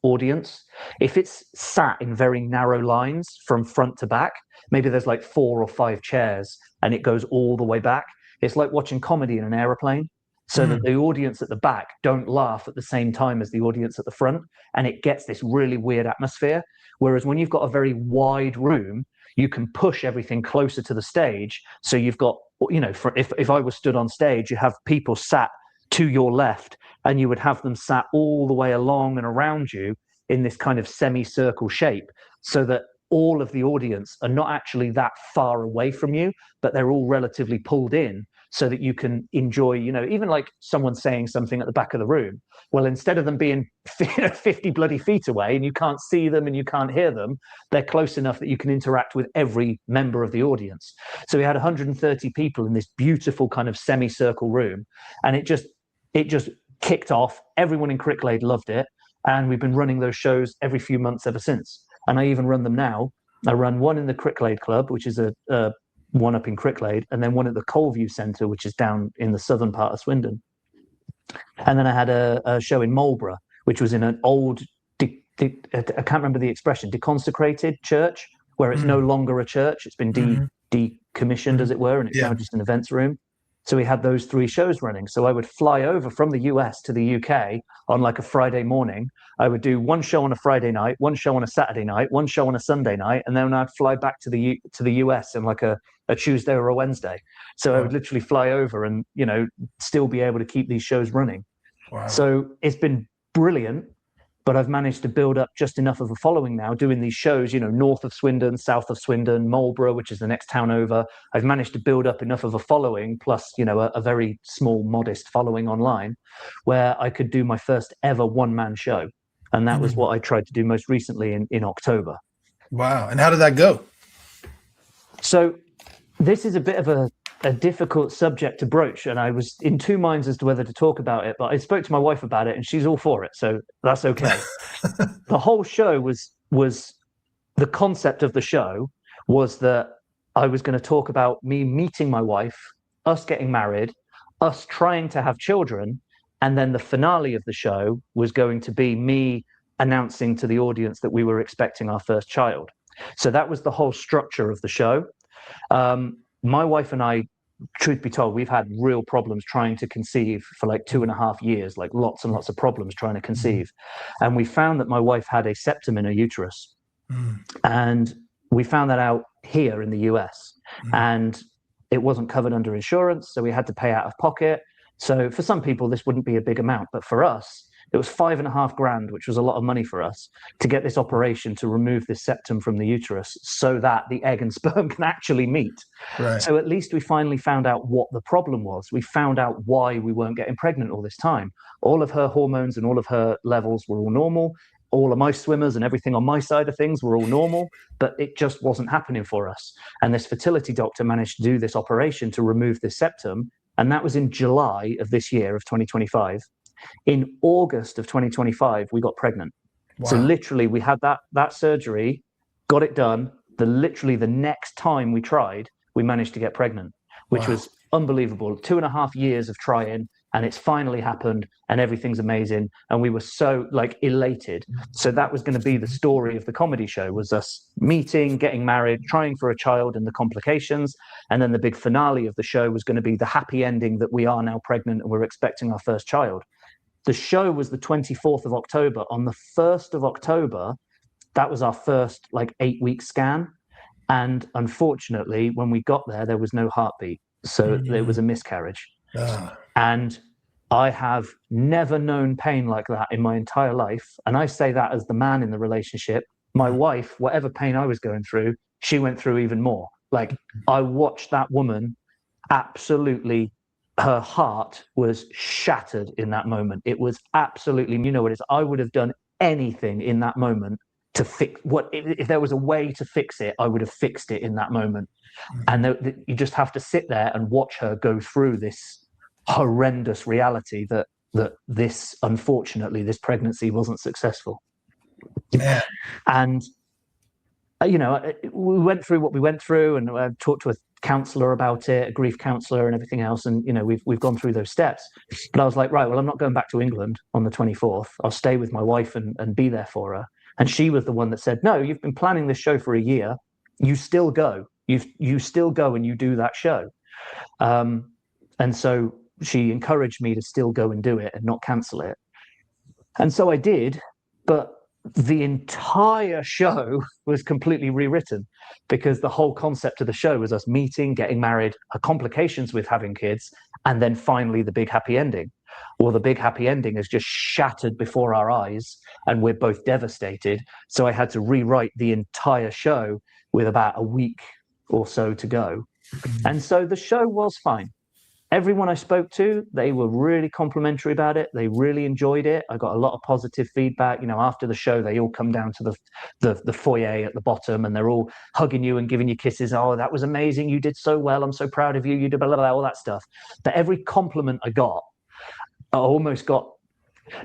audience. If it's sat in very narrow lines from front to back, maybe there's like 4 or 5 chairs and it goes all the way back. It's like watching comedy in an aeroplane, so that the audience at the back don't laugh at the same time as the audience at the front. And it gets this really weird atmosphere. Whereas when you've got a very wide room, you can push everything closer to the stage. So you've got, if I was stood on stage, you have people sat to your left, and you would have them sat all the way along and around you in this kind of semicircle shape, so that all of the audience are not actually that far away from you, but they're all relatively pulled in, so that you can enjoy, even like someone saying something at the back of the room. Well, instead of them being 50 bloody feet away and you can't see them and you can't hear them, they're close enough that you can interact with every member of the audience. So we had 130 people in this beautiful kind of semicircle room, and it just kicked off. Everyone in Cricklade loved it. And we've been running those shows every few months ever since. And I even run them now. I run one in the Cricklade Club, which is a one up in Cricklade, and then one at the Kohlweg Centre, which is down in the southern part of Swindon. And then I had a show in Marlborough, which was in an old, I can't remember the expression, deconsecrated church, where it's no longer a church. It's been decommissioned, as it were, and it's now just an events room. So we had those 3 shows running. So I would fly over from the US to the UK on like a Friday morning. I would do one show on a Friday night, one show on a Saturday night, one show on a Sunday night, and then I'd fly back to the US in like a Tuesday or a Wednesday. So I would literally fly over and, still be able to keep these shows running. Wow. So it's been brilliant. But I've managed to build up just enough of a following now, doing these shows, north of Swindon, south of Swindon, Marlborough, which is the next town over. I've managed to build up enough of a following, plus, a very small, modest following online, where I could do my first ever one-man show. And that was what I tried to do most recently in October. Wow. And how did that go? So this is a bit of a difficult subject to broach, and I was in 2 minds as to whether to talk about it, but I spoke to my wife about it and she's all for it, so that's okay. The whole show was the concept of the show was that I was going to talk about me meeting my wife, us getting married, us trying to have children, and then the finale of the show was going to be me announcing to the audience that we were expecting our first child. So that was the whole structure of the show. My wife and I, truth be told, we've had real problems trying to conceive for like 2.5 years, like lots and lots of problems trying to conceive. And we found that my wife had a septum in her uterus. And we found that out here in the US. And it wasn't covered under insurance, so we had to pay out of pocket. So for some people, this wouldn't be a big amount, but for us, it was $5,500, which was a lot of money for us, to get this operation to remove this septum from the uterus so that the egg and sperm can actually meet. Right. So at least we finally found out what the problem was. We found out why we weren't getting pregnant all this time. All of her hormones and all of her levels were all normal. All of my swimmers and everything on my side of things were all normal, but it just wasn't happening for us. And this fertility doctor managed to do this operation to remove this septum. And that was in July of this year of 2025. In August of 2025, we got pregnant. Wow. So literally we had that surgery, got it done. Literally the next time we tried, we managed to get pregnant. which was unbelievable. 2.5 years of trying, and it's finally happened, and everything's amazing. And we were so like elated. So that was going to be the story of the comedy show, was us meeting, getting married, trying for a child and the complications. And then the big finale of the show was going to be the happy ending that we are now pregnant and we're expecting our first child. The show was the 24th of October. On the 1st of October, that was our first like 8-week scan. And unfortunately, when we got there was no heartbeat. So it was a miscarriage. And I have never known pain like that in my entire life. And I say that as the man in the relationship. My wife, whatever pain I was going through, she went through even more. Like, I watched that woman absolutely, her heart was shattered in that moment. It was absolutely, you know what it is, I would have done anything in that moment to fix what, if there was a way to fix it, I would have fixed it in that moment. And you just have to sit there and watch her go through this horrendous reality that this, unfortunately, this pregnancy wasn't successful. Yeah. And you know, we went through what we went through, and I talked to a counselor about it, a grief counselor and everything else. And, you know, we've gone through those steps. But I was like, right, well, I'm not going back to England on the 24th. I'll stay with my wife and be there for her. And she was the one that said, no, you've been planning this show for a year. You still go. You still go and you do that show. And so she encouraged me to still go and do it and not cancel it. And so I did, but the entire show was completely rewritten, because the whole concept of the show was us meeting, getting married, her complications with having kids, and then finally the big happy ending. Well, the big happy ending is just shattered before our eyes, and we're both devastated. So I had to rewrite the entire show with about a week or so to go. And so the show was fine. Everyone I spoke to, they were really complimentary about it. They really enjoyed it. I got a lot of positive feedback. You know, after the show, they all come down to the foyer at the bottom, and they're all hugging you and giving you kisses. Oh, that was amazing. You did so well. I'm so proud of you. You did blah, blah, blah, all that stuff. But every compliment I got, I almost got,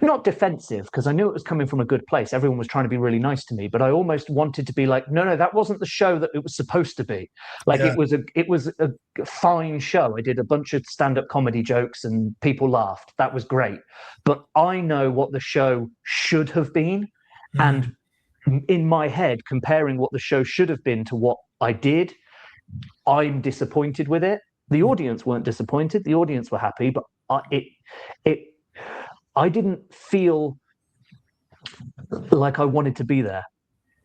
not defensive, because I knew it was coming from a good place. Everyone was trying to be really nice to me, but I almost wanted to be like, no, that wasn't the show that it was supposed to be. Like, yeah. It was a fine show. I did a bunch of stand-up comedy jokes and people laughed. That was great. But I know what the show should have been. And in my head, comparing what the show should have been to what I did, I'm disappointed with it. The audience weren't disappointed. The audience were happy, but I didn't feel like I wanted to be there.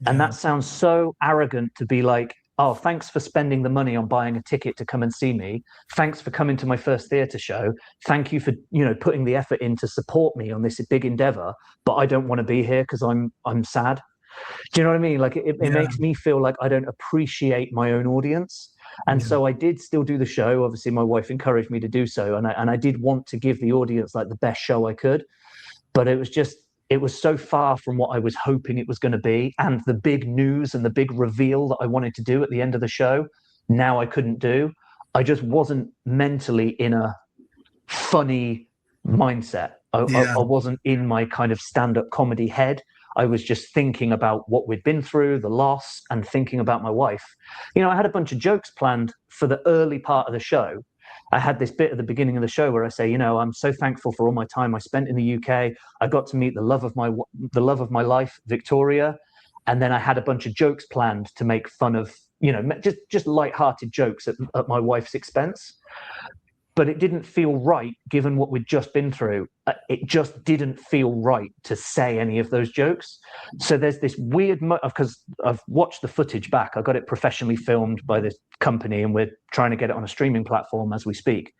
And that sounds so arrogant to be like, oh, thanks for spending the money on buying a ticket to come and see me. Thanks for coming to my first theatre show. Thank you for, you know, putting the effort in to support me on this big endeavor. But I don't want to be here because I'm sad. Do you know what I mean? Like, it makes me feel like I don't appreciate my own audience. And so I did still do the show. Obviously, my wife encouraged me to do so. And I did want to give the audience like the best show I could. But it was so far from what I was hoping it was going to be. And the big news and the big reveal that I wanted to do at the end of the show, now I couldn't do. I just wasn't mentally in a funny mindset. I wasn't in my kind of stand-up comedy head. I was just thinking about what we'd been through, the loss, and thinking about my wife. You know, I had a bunch of jokes planned for the early part of the show. I had this bit at the beginning of the show where I say, you know, I'm so thankful for all my time I spent in the UK. I got to meet the love of my life, Victoria. And then I had a bunch of jokes planned to make fun of, you know, just lighthearted jokes at my wife's expense. But it didn't feel right, given what we'd just been through. It just didn't feel right to say any of those jokes. So there's this weird, because I've watched the footage back. I got it professionally filmed by this company, and we're trying to get it on a streaming platform as we speak.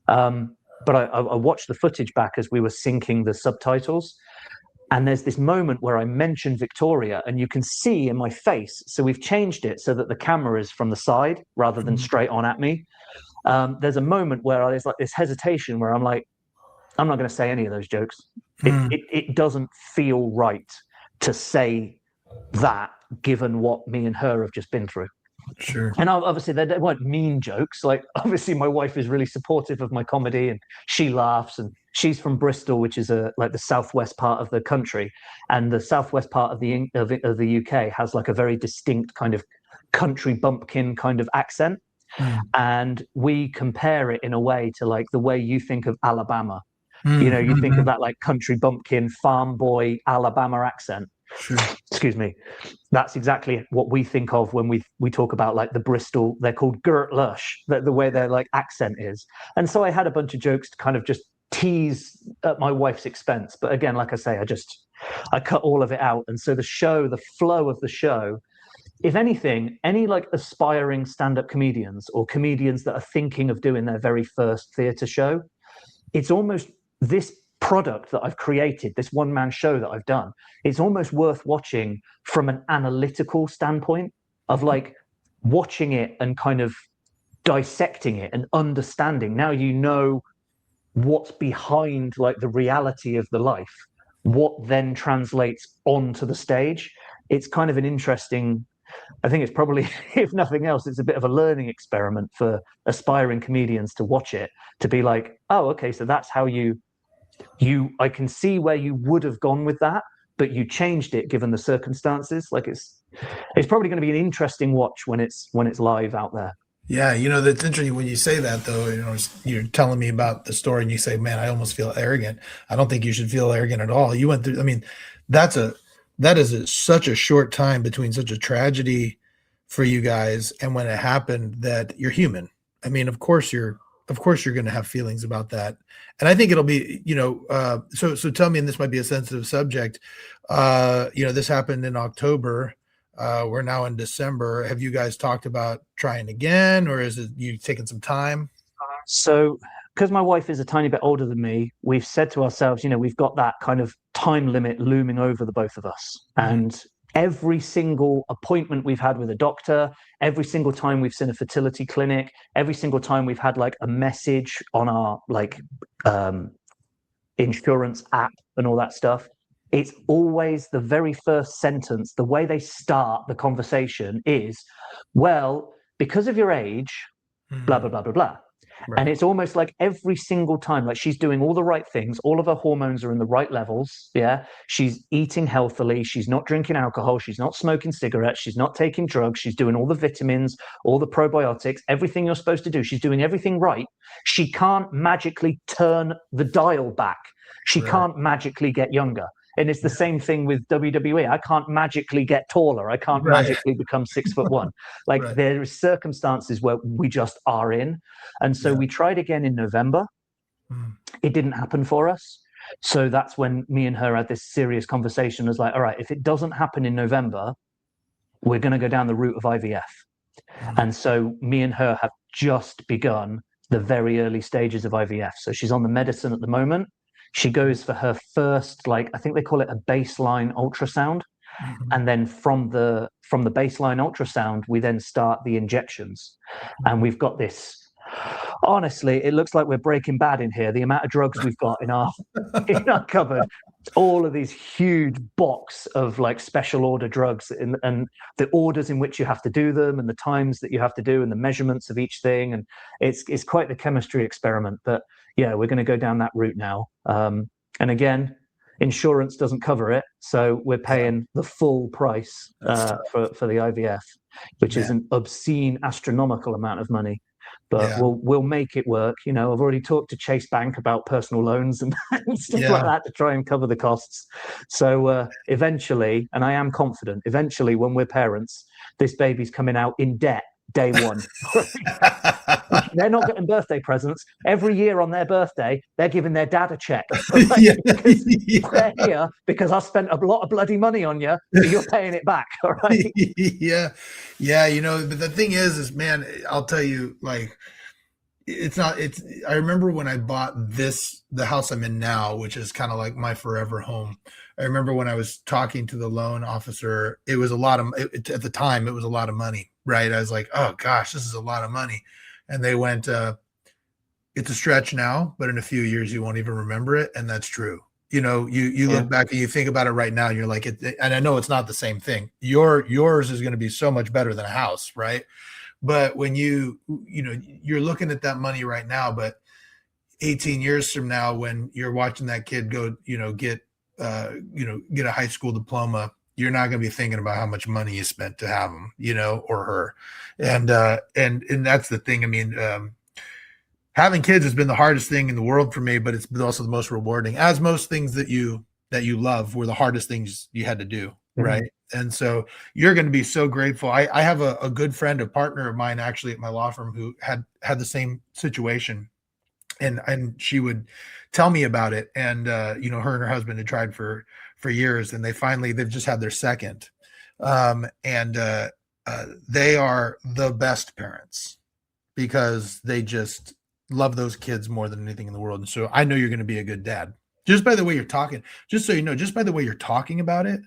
But I watched the footage back as we were syncing the subtitles. And there's this moment where I mention Victoria, and you can see in my face. So we've changed it so that the camera is from the side rather than straight on at me. There's a moment where there's like this hesitation where I'm like, I'm not going to say any of those jokes. It doesn't feel right to say that, given what me and her have just been through. Sure. And obviously they weren't mean jokes. Like, obviously my wife is really supportive of my comedy, and she laughs, and she's from Bristol, which is like the southwest part of the country, and the southwest part of the UK has like a very distinct kind of country bumpkin kind of accent. Mm. And we compare it in a way to like the way you think of Alabama. You think of Mm-hmm. that like country bumpkin, farm boy, Alabama accent. Sure. Excuse me. That's exactly what we think of when we talk about like the Bristol. They're called Gert Lush, the way their like accent is. And so I had a bunch of jokes to kind of just tease at my wife's expense. But again, like I say, I cut all of it out. And so the flow of the show, if anything, any like aspiring stand-up comedians or comedians that are thinking of doing their very first theatre show, it's almost this product that I've created, this one-man show that I've done, it's almost worth watching from an analytical standpoint of like watching it and kind of dissecting it and understanding. Now you know what's behind like the reality of the life, what then translates onto the stage. It's kind of an interesting, I think it's probably, if nothing else, it's a bit of a learning experiment for aspiring comedians to watch it, to be like, oh, okay, so that's how I can see where you would have gone with that, but you changed it given the circumstances. Like it's probably going to be an interesting watch when it's live out there. Yeah, that's interesting when you say that, though. You're telling me about the story, and you say, "Man, I almost feel arrogant." I don't think you should feel arrogant at all. You went through. I mean, that's such a short time between such a tragedy for you guys, and when it happened, that you're human. I mean, of course you're going to have feelings about that, and I think it'll be, So tell me, and this might be a sensitive subject. This happened in October. We're now in December. Have you guys talked about trying again, or is it you taking some time? So, because my wife is a tiny bit older than me, we've said to ourselves, we've got that kind of time limit looming over the both of us. Mm-hmm. And every single appointment we've had with a doctor, every single time we've seen a fertility clinic, every single time we've had like a message on our like insurance app and all that stuff, it's always the very first sentence. The way they start the conversation is, well, because of your age, blah, blah, blah, blah, blah. Right. And it's almost like every single time, like she's doing all the right things. All of her hormones are in the right levels. Yeah. She's eating healthily. She's not drinking alcohol. She's not smoking cigarettes. She's not taking drugs. She's doing all the vitamins, all the probiotics, everything you're supposed to do. She's doing everything right. She can't magically turn the dial back. She can't magically get younger. And it's the same thing with WWE. I can't magically get taller. I can't magically become 6'1". Like there are circumstances where we just are in. And so we tried again in November. It didn't happen for us. So that's when me and her had this serious conversation. It was like, all right, if it doesn't happen in November, we're going to go down the route of IVF. And so me and her have just begun the very early stages of IVF. So she's on the medicine at the moment. She goes for her first, like, I think they call it a baseline ultrasound. And then from the baseline ultrasound, we then start the injections. And we've got this, honestly, it looks like we're Breaking Bad in here. The amount of drugs we've got in our cupboard, all of these huge box of like special order drugs and the orders in which you have to do them and the times that you have to do and the measurements of each thing. And it's quite the chemistry experiment. But yeah, we're going to go down that route now. And again, insurance doesn't cover it, so we're paying the full price for the IVF, which is an obscene, astronomical amount of money. But we'll make it work. I've already talked to Chase Bank about personal loans and stuff like that to try and cover the costs. So eventually, and I am confident, eventually when we're parents, this baby's coming out in debt day one. They're not getting birthday presents. Every year on their birthday, they're giving their dad a check. Right? They're here because I spent a lot of bloody money on you, so you're paying it back. All right. Yeah. But the thing is, man, I'll tell you, like, I remember when I bought the house I'm in now, which is kind of like my forever home. I remember when I was talking to the loan officer, it was at the time, it was a lot of money, right? I was like, oh gosh, this is a lot of money. And they went, it's a stretch now, but in a few years, you won't even remember it. And that's true. You look back and you think about it right now, and you're like, and I know it's not the same thing. Yours is going to be so much better than a house, right? But when you're looking at that money right now, but 18 years from now, when you're watching that kid go, get a high school diploma you're not going to be thinking about how much money you spent to have them, or her. And that's the thing. I mean, having kids has been the hardest thing in the world for me, but it's been also the most rewarding, as most things that you love were the hardest things you had to do. Right. And so you're going to be so grateful. I have a good friend, a partner of mine, actually at my law firm, who had the same situation, and she would tell me about it. And her and her husband had tried for years, and they've just had their second. And they are the best parents because they just love those kids more than anything in the world. And so I know you're going to be a good dad just by the way you're talking. Just so you know, just by the way you're talking about it,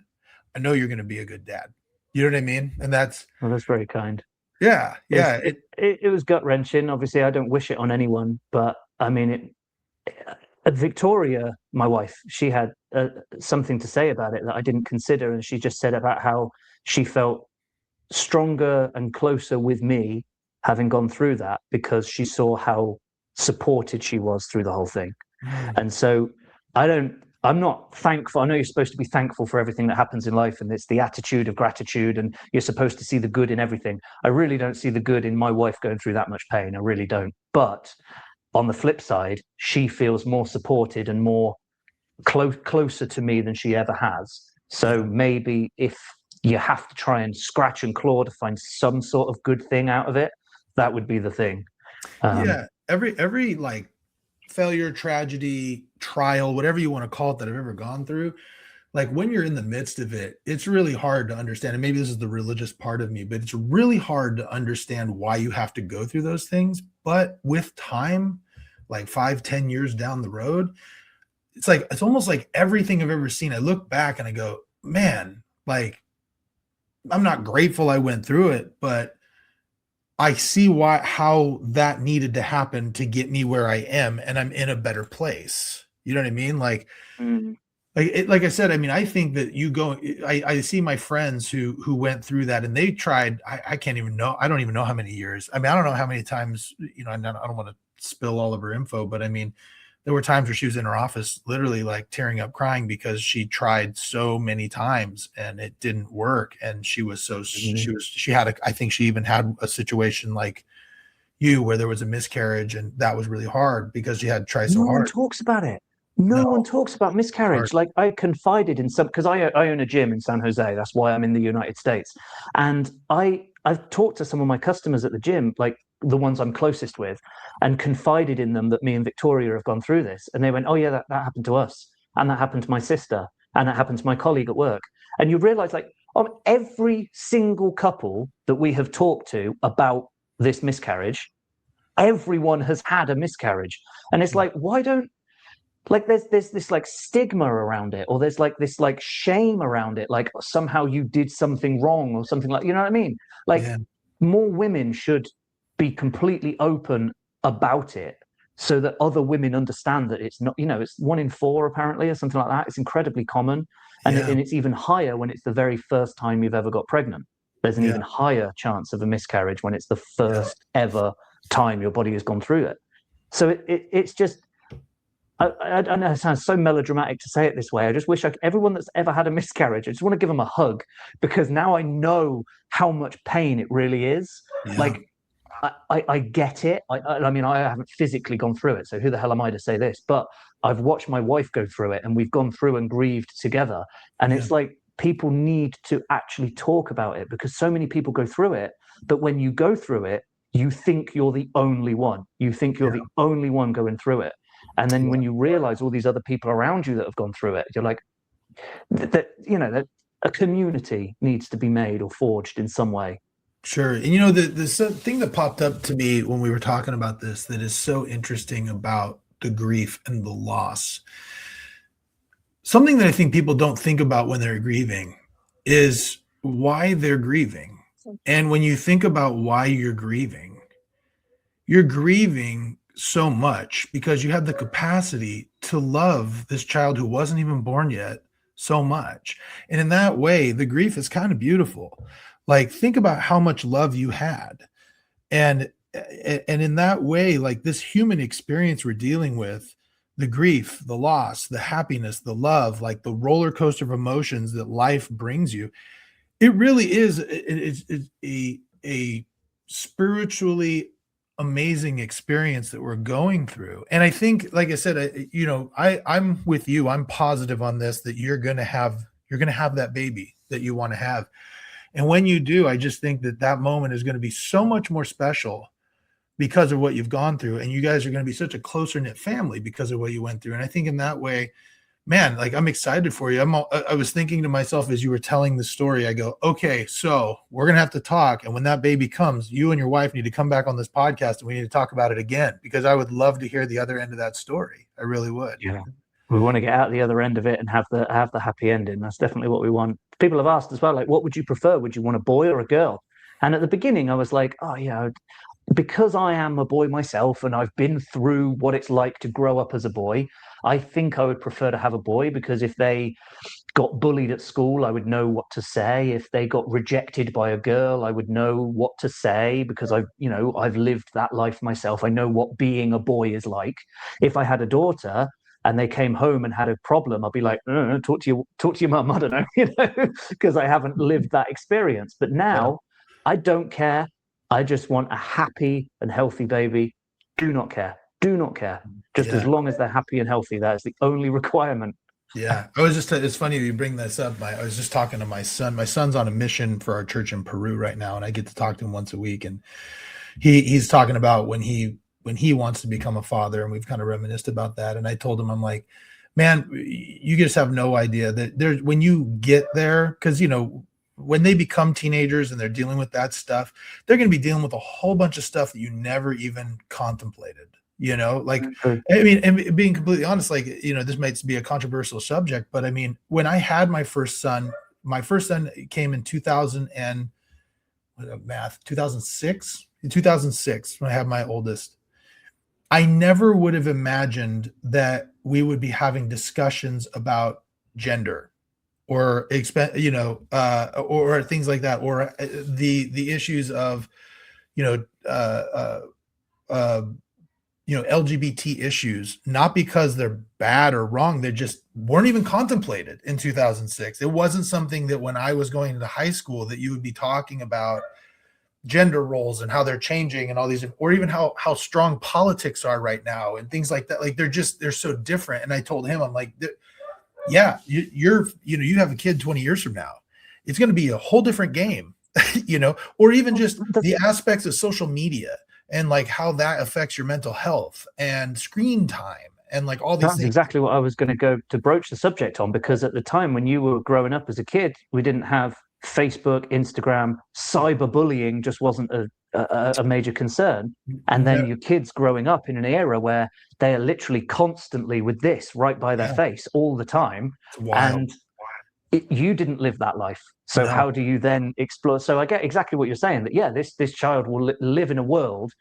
I know you're going to be a good dad. You know what I mean? And that's very kind. Yeah. It was gut wrenching. Obviously, I don't wish it on anyone, but I mean, Victoria, my wife, she had something to say about it that I didn't consider, and she just said about how she felt stronger and closer with me having gone through that because she saw how supported she was through the whole thing. And so I'm not thankful. I know you're supposed to be thankful for everything that happens in life, and it's the attitude of gratitude, and you're supposed to see the good in everything. I really don't see the good in my wife going through that much pain. I really don't. But on the flip side, she feels more supported and more closer to me than she ever has. So maybe if you have to try and scratch and claw to find some sort of good thing out of it, that would be the thing. Every like failure, tragedy, trial, whatever you want to call it that I've ever gone through, like when you're in the midst of it, it's really hard to understand. And maybe this is the religious part of me, but it's really hard to understand why you have to go through those things. But with time, like 5-10 years down the road, it's almost like everything I've ever seen, I look back and I go, man, like I'm not grateful I went through it, but I see how that needed to happen to get me where I am, and I'm in a better place. You know what I mean? Like I said, I mean, I think that I see my friends who went through that, and they tried, I can't even know. I don't even know how many years. I mean, I don't know how many times, I don't want to spill all of her info, but I mean, there were times where she was in her office literally like tearing up crying because she tried so many times and it didn't work. And she was I think she even had a situation like you where there was a miscarriage, and that was really hard because she had to try so hard. No one talks about it. No one talks about miscarriage. Like I confided in because I own a gym in San Jose. That's why I'm in the United States. And I've talked to some of my customers at the gym, like the ones I'm closest with, and confided in them that me and Victoria have gone through this. And they went, oh yeah, that happened to us. And that happened to my sister. And that happened to my colleague at work. And you realize like on every single couple that we have talked to about this miscarriage, everyone has had a miscarriage. And it's like, why don't, like there's this like stigma around it, or there's like this like shame around it, like somehow you did something wrong or something, like, you know what I mean? Like more women should be completely open about it so that other women understand that it's not, it's 1 in 4 apparently or something like that. It's incredibly common, and it's even higher when it's the very first time you've ever got pregnant. There's an even higher chance of a miscarriage when it's the first ever time your body has gone through it. So it's just, I know it sounds so melodramatic to say it this way. I just wish everyone that's ever had a miscarriage, I just want to give them a hug, because now I know how much pain it really is. Like I get it. I mean, I haven't physically gone through it, so who the hell am I to say this? But I've watched my wife go through it, and we've gone through and grieved together. And it's like people need to actually talk about it, because so many people go through it, but when you go through it, you think you're the only one. You think you're the only one going through it. And then when you realize all these other people around you that have gone through it, you're like, that a community needs to be made or forged in some way. Sure. And the thing that popped up to me when we were talking about this that is so interesting about the grief and the loss, something that I think people don't think about when they're grieving is why they're grieving. And when you think about why you're grieving so much because you have the capacity to love this child who wasn't even born yet so much. And in that way, the grief is kind of beautiful. Like, think about how much love you had. And in that way, like this human experience we're dealing with, the grief, the loss, the happiness, the love, like the roller coaster of emotions that life brings you, it really is it's a spiritually amazing experience that we're going through. And I think, like I said, I'm with you. I'm positive on this that you're gonna have that baby that you want to have. And when you do, I just think that that moment is going to be so much more special because of what you've gone through. And you guys are going to be such a closer knit family because of what you went through. And I think in that way, man, like I'm excited for you. I was thinking to myself as you were telling the story, I go, okay, so we're going to have to talk. And when that baby comes, you and your wife need to come back on this podcast and we need to talk about it again, because I would love to hear the other end of that story. I really would. Yeah. We want to get out the other end of it and have the happy ending. That's definitely what we want. People have asked as well, like, what would you prefer? Would you want a boy or a girl? And at the beginning, I was like, oh yeah, because I am a boy myself and I've been through what it's like to grow up as a boy, I think I would prefer to have a boy, because if they got bullied at school, I would know what to say. If they got rejected by a girl, I would know what to say, because I've lived that life myself. I know what being a boy is like. If I had a daughter and they came home and had a problem, I'd be like, talk to your mum. I don't know, because I haven't lived that experience. But now I don't care. I just want a happy and healthy baby. Do not care. Do not care. Just as long as they're happy and healthy. That is the only requirement. Yeah. It's funny you bring this up. I was just talking to my son. My son's on a mission for our church in Peru right now, and I get to talk to him once a week. And he's talking about when he wants to become a father, and we've kind of reminisced about that. And I told him, I'm like, man, you just have no idea that there's, when you get there, because when they become teenagers and they're dealing with that stuff, they're going to be dealing with a whole bunch of stuff that you never even contemplated, like, I mean, and being completely honest, like, this might be a controversial subject, but I mean, when I had my first son came in 2006, when I had my oldest. I never would have imagined that we would be having discussions about gender or or things like that, or the issues of LGBT issues, not because they're bad or wrong, they just weren't even contemplated in 2006. It wasn't something that when I was going into high school that you would be talking about gender roles and how they're changing and all these, or even how strong politics are right now and things like that. Like they're so different. And I told him, I'm like, yeah, you have a kid 20 years from now, it's going to be a whole different game, or even just the aspects of social media and like how that affects your mental health and screen time and like all these That's things. exactly what I was going to go to broach the subject on, because at the time when you were growing up as a kid, we didn't have Facebook, Instagram. Cyberbullying just wasn't a major concern. And then your kids growing up in an era where they are literally constantly with this right by their face all the time. And you didn't live that life. So how do you then explore? So I get exactly what you're saying, that, this child will live in a world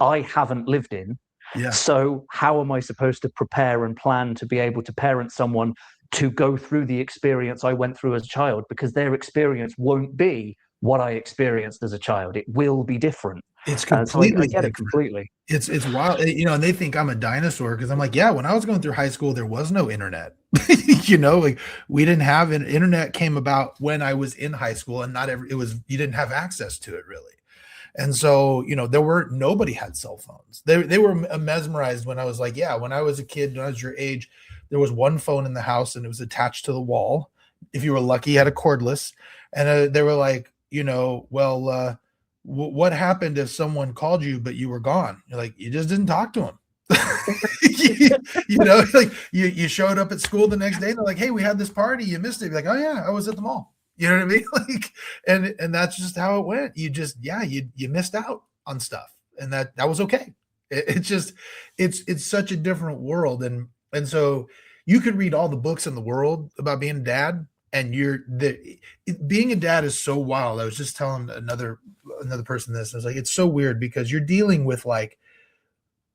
I haven't lived in. Yeah. So how am I supposed to prepare and plan to be able to parent someone to go through the experience I went through as a child? Because their experience won't be what I experienced as a child. It will be different. It's completely I get it completely. It's wild, and they think I'm a dinosaur because I'm like, yeah, when I was going through high school, there was no internet. Like we didn't have an internet came about when I was in high school, and you didn't have access to it really. And so, nobody had cell phones. They were mesmerized when I was like, when I was a kid, when I was your age, there was one phone in the house and it was attached to the wall. If you were lucky, you had a cordless. And they were like, what happened if someone called you, but you were gone? You're like, you just didn't talk to them. Like you showed up at school the next day and they're like, hey, we had this party. You missed it. You're like, oh yeah, I was at the mall. You know what I mean? Like, and that's just how it went. You just, you missed out on stuff, and that was okay. It's such a different world. And so you could read all the books in the world about being a dad, and being a dad is so wild. I was just telling another person this. I was like, it's so weird because you're dealing with like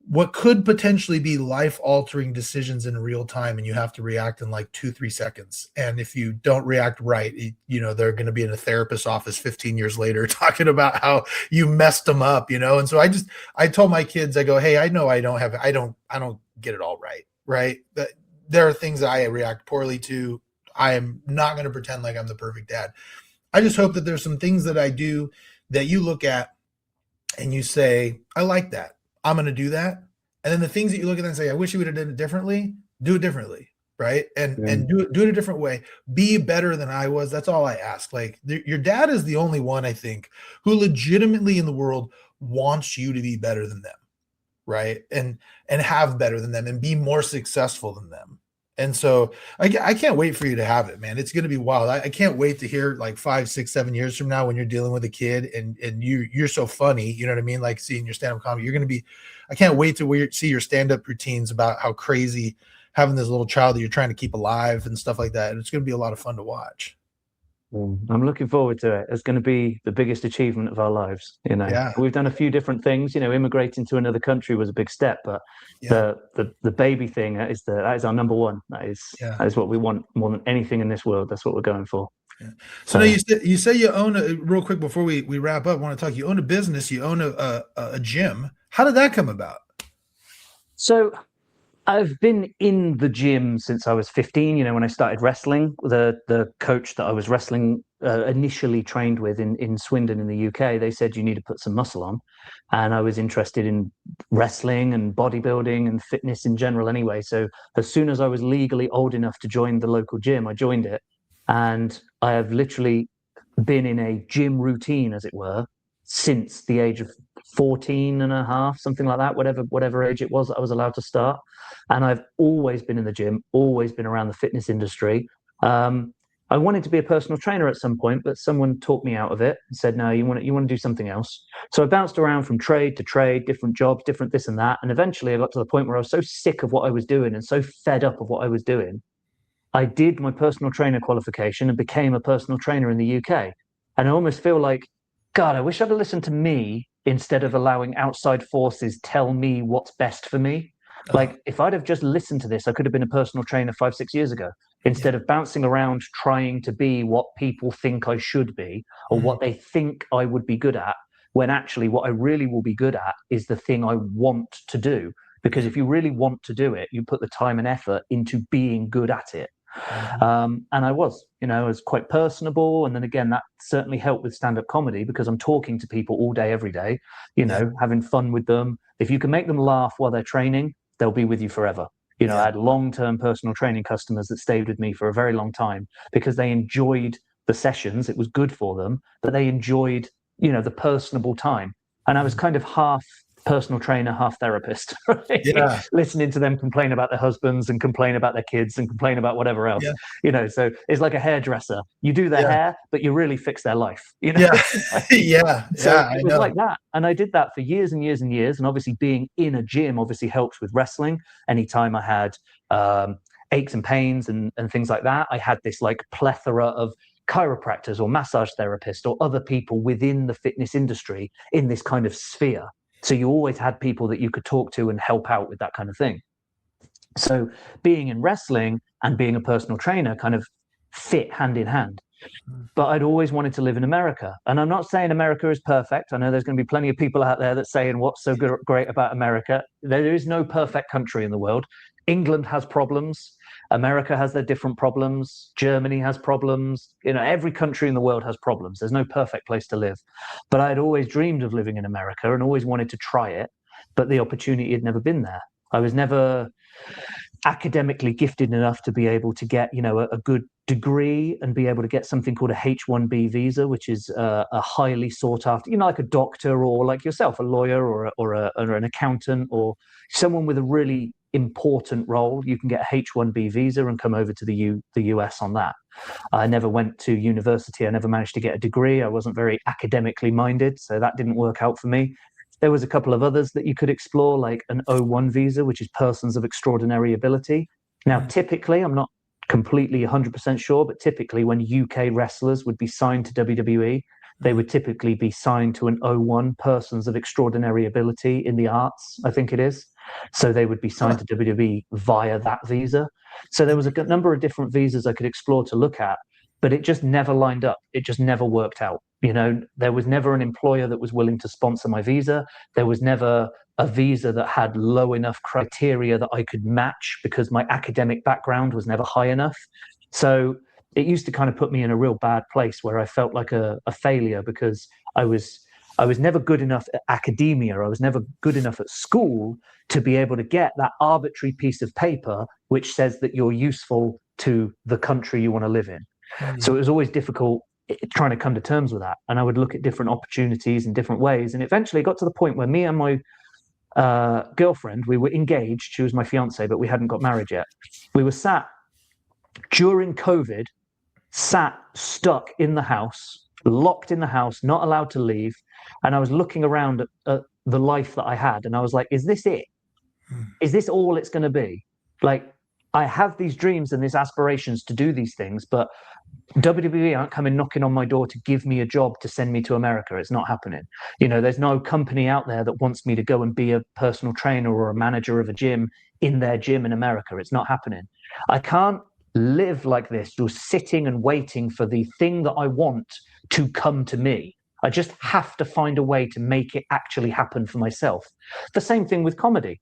what could potentially be life-altering decisions in real time, and you have to react in like 2-3 seconds. And if you don't react right, they're going to be in a therapist's office 15 years later talking about how you messed them up, And so I told my kids, I go, hey, I know I don't get it all right right? That there are things that I react poorly to. I am not going to pretend like I'm the perfect dad. I just hope that there's some things that I do that you look at and you say, I like that. I'm going to do that. And then the things that you look at and say, I wish you would have done it differently, do it differently. Right. And do it a different way. Be better than I was. That's all I ask. Like your dad is the only one, I think, who legitimately in the world wants you to be better than them. Right. And have better than them and be more successful than them. And so I can't wait for you to have it, man. It's going to be wild. I can't wait to hear like 5, 6, 7 years from now when you're dealing with a kid and you're so funny, you know what I mean? Like seeing your stand-up comedy, you're going to be, I can't wait to see your stand-up routines about how crazy having this little child that you're trying to keep alive and stuff like that. And it's going to be a lot of fun to watch. I'm looking forward to it. It's going to be the biggest achievement of our lives. Yeah. We've done a few different things. Immigrating to another country was a big step, but the baby thing that is our number one. That is what we want more than anything in this world. That's what we're going for. Yeah. So now you say you own real quick before we wrap up. I want to talk. You own a business. You own a gym. How did that come about? So I've been in the gym since I was 15. When I started wrestling, the coach that I was wrestling initially trained with in Swindon in the UK, they said you need to put some muscle on. And I was interested in wrestling and bodybuilding and fitness in general anyway. So as soon as I was legally old enough to join the local gym, I joined it. And I have literally been in a gym routine, as it were, since the age of 14 and a half, something like that, whatever age it was that I was allowed to start. And I've always been in the gym, always been around the fitness industry. I wanted to be a personal trainer at some point, but someone talked me out of it and said, no, you want to do something else. So I bounced around from trade to trade, different jobs, different this and that. And eventually I got to the point where I was so sick of what I was doing and so fed up of what I was doing. I did my personal trainer qualification and became a personal trainer in the UK. And I almost feel like, God, I wish I'd have listened to me instead of allowing outside forces tell me what's best for me. Like if I'd have just listened to this, I could have been a personal trainer 5, 6 years ago, instead of bouncing around trying to be what people think I should be or what they think I would be good at, when actually what I really will be good at is the thing I want to do. Because if you really want to do it, you put the time and effort into being good at it. And I was quite personable. And then again, that certainly helped with stand-up comedy because I'm talking to people all day, every day, having fun with them. If you can make them laugh while they're training, they'll be with you forever. I had long-term personal training customers that stayed with me for a very long time because they enjoyed the sessions. It was good for them, but they enjoyed, the personable time. And I was kind of half personal trainer, half therapist, right? Yeah. Listening to them complain about their husbands and complain about their kids and complain about whatever else. So it's like a hairdresser. You do their hair, but you really fix their life. It was like that. And I did that for years and years and years. And obviously being in a gym obviously helps with wrestling. Anytime I had aches and pains and things like that, I had this like plethora of chiropractors or massage therapists or other people within the fitness industry in this kind of sphere. So you always had people that you could talk to and help out with that kind of thing. So being in wrestling and being a personal trainer kind of fit hand in hand. But I'd always wanted to live in America. And I'm not saying America is perfect. I know there's going to be plenty of people out there that saying what's so great about America. There is no perfect country in the world. England has problems. America has their different problems. Germany has problems. Every country in the world has problems. There's no perfect place to live. But I had always dreamed of living in America and always wanted to try it. But the opportunity had never been there. I was never academically gifted enough to be able to get, a good degree and be able to get something called a H-1B visa, which is a highly sought after, like a doctor or like yourself, a lawyer or an accountant or someone with a really important role. You can get a H-1B visa and come over to the US on that. I never went to university. I never managed to get a degree. I wasn't very academically minded, so that didn't work out for me. There was a couple of others that you could explore, like an O1 visa, which is persons of extraordinary ability. Now, typically, I'm not completely 100% sure, but typically when UK wrestlers would be signed to WWE, they would typically be signed to an O1, persons of extraordinary ability in the arts, I think it is. So they would be signed to WWE via that visa. So there was a number of different visas I could explore to look at, but it just never lined up. It just never worked out. There was never an employer that was willing to sponsor my visa. There was never a visa that had low enough criteria that I could match because my academic background was never high enough. So it used to kind of put me in a real bad place where I felt like a failure because I was never good enough at academia. I was never good enough at school to be able to get that arbitrary piece of paper which says that you're useful to the country you want to live in. So it was always difficult trying to come to terms with that. And I would look at different opportunities in different ways. And eventually it got to the point where me and my girlfriend, we were engaged. She was my fiance, but we hadn't got married yet. We were sat during COVID, stuck in the house, locked in the house, not allowed to leave. And I was looking around at the life that I had. And I was like, is this it? Is this all it's going to be? Like, I have these dreams and these aspirations to do these things, but WWE aren't coming knocking on my door to give me a job to send me to America. It's not happening. There's no company out there that wants me to go and be a personal trainer or a manager of a gym in their gym in America. It's not happening. I can't live like this, just sitting and waiting for the thing that I want to come to me. I just have to find a way to make it actually happen for myself. The same thing with comedy.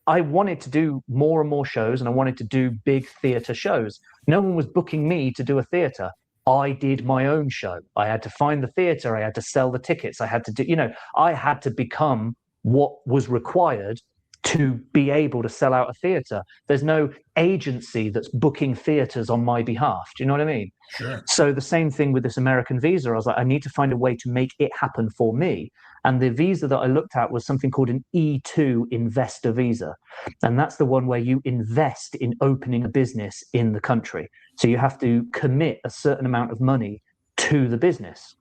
I wanted to do more and more shows, and I wanted to do big theatre shows. No one was booking me to do a theatre. I did my own show. I had to find the theatre. I had to sell the tickets. I had to I had to become what was required to be able to sell out a theatre. There's no agency that's booking theatres on my behalf. Do you know what I mean? Sure. So the same thing with this American visa. I was like, I need to find a way to make it happen for me. And the visa that I looked at was something called an E2 investor visa. And that's the one where you invest in opening a business in the country. So you have to commit a certain amount of money to the business.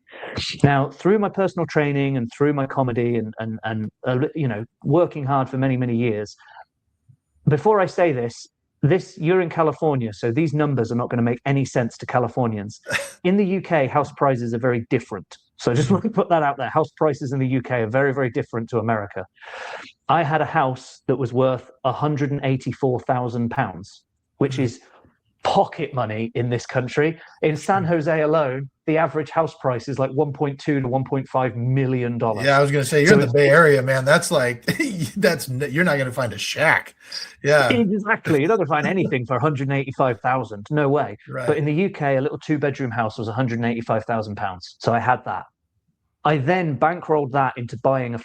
Now, through my personal training and through my comedy and working hard for many, many years, before I say this, you're in California, so these numbers are not going to make any sense to Californians. In the UK, house prices are very different. So I just want to put that out there. House prices in the UK are very, very different to America. I had a house that was worth £184,000, which is pocket money in this country. In San Jose alone, the average house price is like $1.2 to $1.5 million. Yeah, I was going to say, you're in the Bay Area, man. That's like, you're not going to find a shack. Yeah, exactly. You're not going to find anything for 185,000. No way. right. But in the UK, a little 2-bedroom house was 185,000 pounds. So I had that. I then bankrolled that into buying an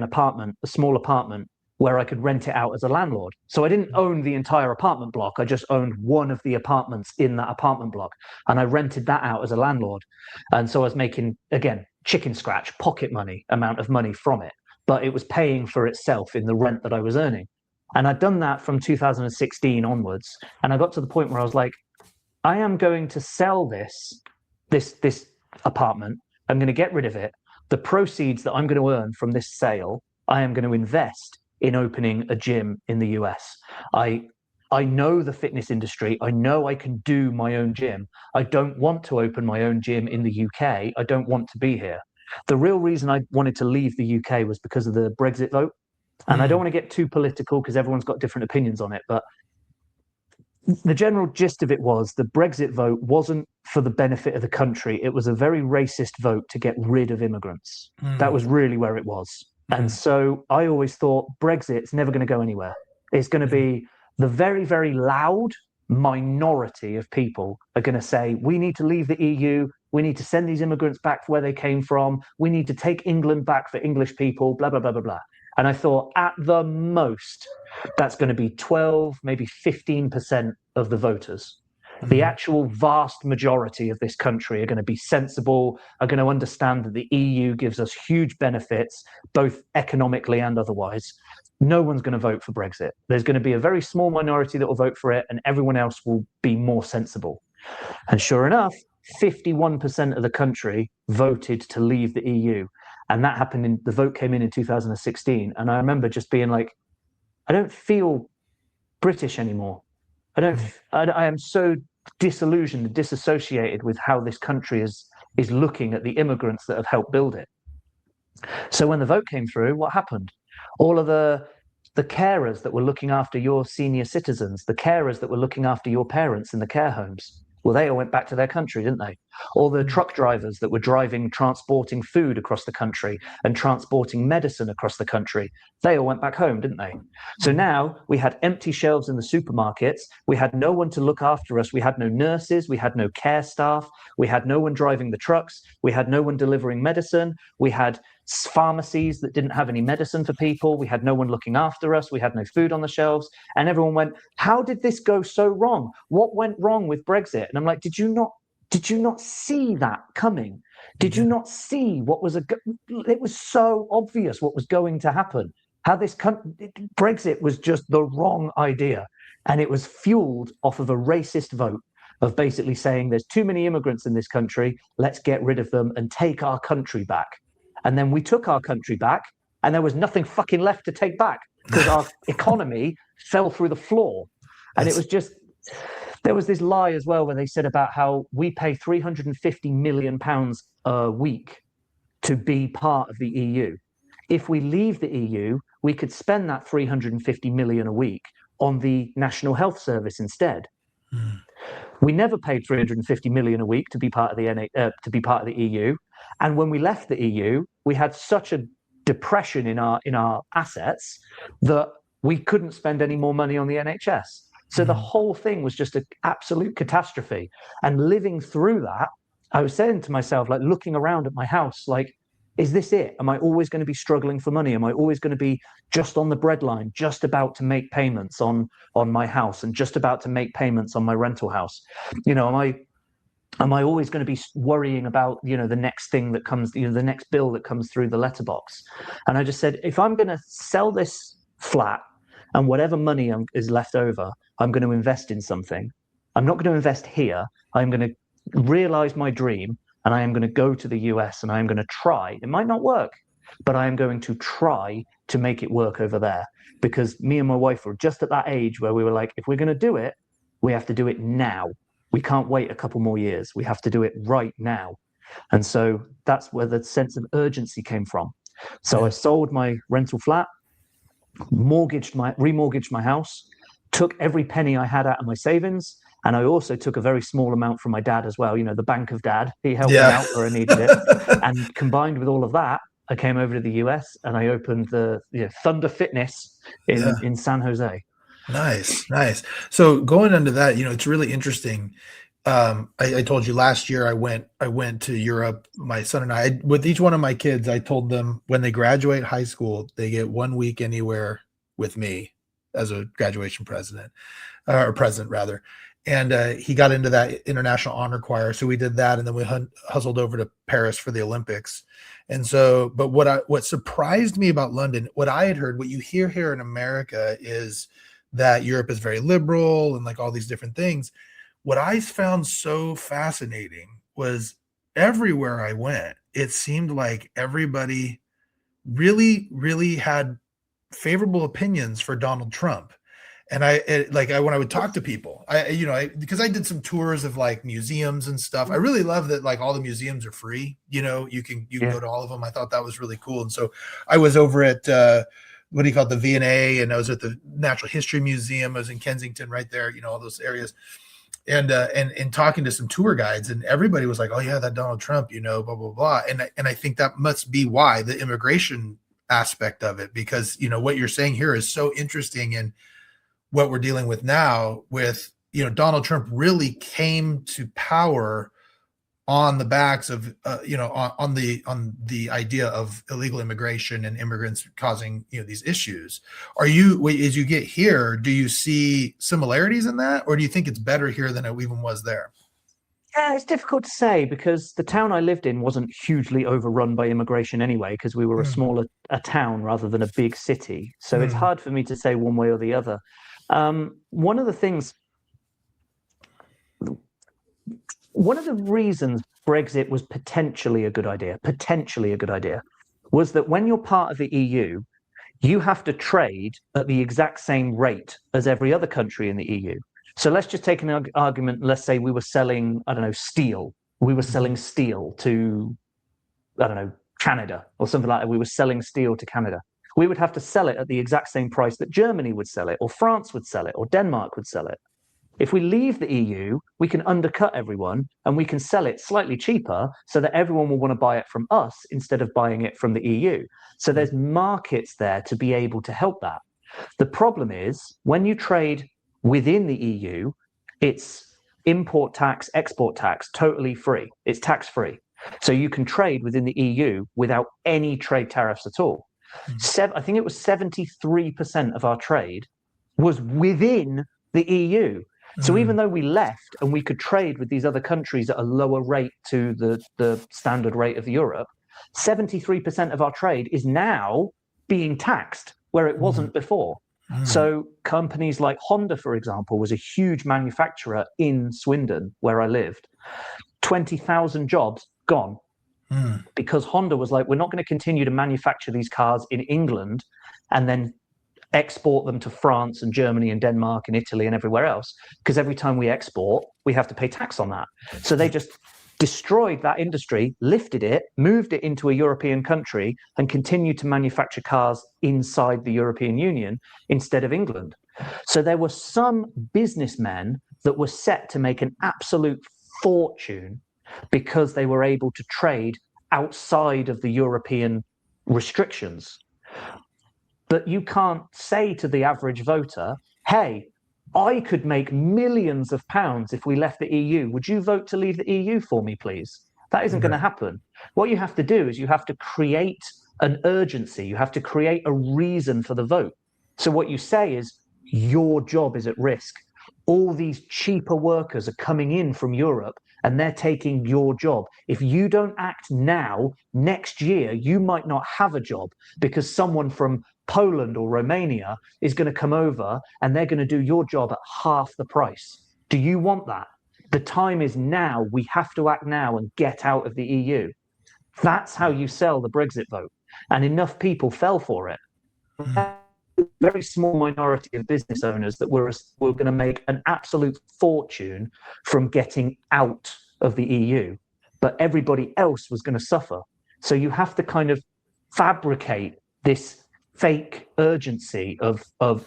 apartment, a small apartment, where I could rent it out as a landlord. So I didn't own the entire apartment block. I just owned one of the apartments in that apartment block. And I rented that out as a landlord. And so I was making, again, chicken scratch, pocket money, amount of money from it. But it was paying for itself in the rent that I was earning. And I'd done that from 2016 onwards. And I got to the point where I was like, I am going to sell this apartment. I'm going to get rid of it. The proceeds that I'm going to earn from this sale, I am going to invest in opening a gym in the US. I know the fitness industry. I know I can do my own gym. I don't want to open my own gym in the UK. I don't want to be here. The real reason I wanted to leave the UK was because of the Brexit vote. And I don't want to get too political because everyone's got different opinions on it. But the general gist of it was the Brexit vote wasn't for the benefit of the country. It was a very racist vote to get rid of immigrants. That was really where it was. And so I always thought Brexit's never going to go anywhere. It's going to be the very, very loud minority of people are going to say, we need to leave the EU. We need to send these immigrants back where they came from. We need to take England back for English people, blah, blah, blah, blah, blah. And I thought at the most, that's going to be 12, maybe 15% of the voters. The actual vast majority of this country are going to be sensible, are going to understand that the EU gives us huge benefits, both economically and otherwise. No one's going to vote for Brexit. There's going to be a very small minority that will vote for it, and everyone else will be more sensible. And sure enough, 51% of the country voted to leave the EU. And that happened the vote came in 2016. And I remember just being like, I don't feel British anymore. I am so disillusioned and disassociated with how this country is looking at the immigrants that have helped build it. So when the vote came through, what happened? All of the carers that were looking after your senior citizens, the carers that were looking after your parents in the care homes, Well, they all went back to their country, didn't they? All the truck drivers that were transporting food across the country and transporting medicine across the country, they all went back home, didn't they? So now we had empty shelves in the supermarkets. We had no one to look after us. We had no nurses. We had no care staff. We had no one driving the trucks. We had no one delivering medicine. We had pharmacies that didn't have any medicine for people. We had no one looking after us. We had no food on the shelves. And everyone went, how did this go so wrong? What went wrong with Brexit? And I'm like, did you not see that coming? Did you not see what was it was so obvious what was going to happen. How Brexit was just the wrong idea. And it was fueled off of a racist vote of basically saying there's too many immigrants in this country. Let's get rid of them and take our country back. And then we took our country back, and there was nothing fucking left to take back because our economy fell through the floor. And it was just, there was this lie as well where they said about how we pay £350 million a week to be part of the EU. If we leave the EU, we could spend that 350 million a week on the National Health Service instead. We never paid 350 million a week to be part of the EU. And when we left the EU, we had such a depression in our assets that we couldn't spend any more money on the NHS. So the whole thing was just an absolute catastrophe. And living through that, I was saying to myself, like looking around at my house, like, is this it? Am I always going to be struggling for money? Am I always going to be just on the breadline, just about to make payments on my house and just about to make payments on my rental house? You know, am I always going to be worrying about, you know, the next thing that comes, you know, the next bill that comes through the letterbox? And I just said, if I'm going to sell this flat and whatever money is left over, I'm going to invest in something. I'm not going to invest here. I'm going to realize my dream, and I am going to go to the US and I am going to try. It might not work, but I am going to try to make it work over there, because me and my wife were just at that age where we were like, if we're going to do it, we have to do it now. We can't wait a couple more years. We have to do it right now. And so that's where the sense of urgency came from. So I sold my rental flat, remortgaged my house, took every penny I had out of my savings. And I also took a very small amount from my dad as well. You know, the bank of dad. He helped me out where I needed it. And combined with all of that, I came over to the US and I opened the Thunder Fitness in San Jose. Nice. So going into that, you know, it's really interesting. I told you last year I went to Europe. My son and I, with each one of my kids, I told them when they graduate high school, they get 1 week anywhere with me as a graduation present rather. And he got into that international honor choir. So we did that. And then we hustled over to Paris for the Olympics. And so, but what surprised me about London, what I had heard, what you hear here in America is that Europe is very liberal and like all these different things. What I found so fascinating was everywhere I went, it seemed like everybody really, really had favorable opinions for Donald Trump. And when I would talk to people, because I did some tours of like museums and stuff. I really love that like all the museums are free. You know, you can go to all of them. I thought that was really cool. And so I was over at what do you call it, the V&A, and I was at the Natural History Museum. I was in Kensington, right there. You know, all those areas, and talking to some tour guides, and everybody was like, "Oh yeah, that Donald Trump, you know, blah blah blah." And I think that must be why the immigration aspect of it, because you know what you're saying here is so interesting and what we're dealing with now with, you know, Donald Trump really came to power on the backs of, on the idea of illegal immigration and immigrants causing, you know, these issues. As you get here, do you see similarities in that, or do you think it's better here than it even was there? Yeah, it's difficult to say because the town I lived in wasn't hugely overrun by immigration anyway, because we were a town rather than a big city. So it's hard for me to say one way or the other. One of the reasons Brexit was potentially a good idea, was that when you're part of the EU, you have to trade at the exact same rate as every other country in the EU. So let's just take an argument. Let's say we were selling, I don't know, steel. We were selling steel to, I don't know, Canada or something like that. We were selling steel to Canada. We would have to sell it at the exact same price that Germany would sell it, or France would sell it, or Denmark would sell it. If we leave the EU, we can undercut everyone and we can sell it slightly cheaper so that everyone will want to buy it from us instead of buying it from the EU. So there's markets there to be able to help that. The problem is when you trade within the EU, it's import tax, export tax, totally free. It's tax free. So you can trade within the EU without any trade tariffs at all. I think it was 73% of our trade was within the EU. So even though we left and we could trade with these other countries at a lower rate to the standard rate of Europe, 73% of our trade is now being taxed where it wasn't before. So companies like Honda, for example, was a huge manufacturer in Swindon, where I lived. 20,000 jobs gone because Honda was like, we're not going to continue to manufacture these cars in England and then export them to France and Germany and Denmark and Italy and everywhere else, because every time we export, we have to pay tax on that. So they just destroyed that industry, lifted it, moved it into a European country, and continued to manufacture cars inside the European Union instead of England. So there were some businessmen that were set to make an absolute fortune because they were able to trade outside of the European restrictions. But you can't say to the average voter, hey, I could make millions of pounds if we left the EU. Would you vote to leave the EU for me, please? That isn't going to happen. What you have to do is you have to create an urgency. You have to create a reason for the vote. So what you say is your job is at risk. All these cheaper workers are coming in from Europe and they're taking your job. If you don't act now, next year, you might not have a job because someone from Poland or Romania is going to come over and they're going to do your job at half the price. Do you want that? The time is now. We have to act now and get out of the EU. That's how you sell the Brexit vote. And enough people fell for it. A very small minority of business owners that were going to make an absolute fortune from getting out of the EU, but everybody else was going to suffer. So you have to kind of fabricate this fake urgency of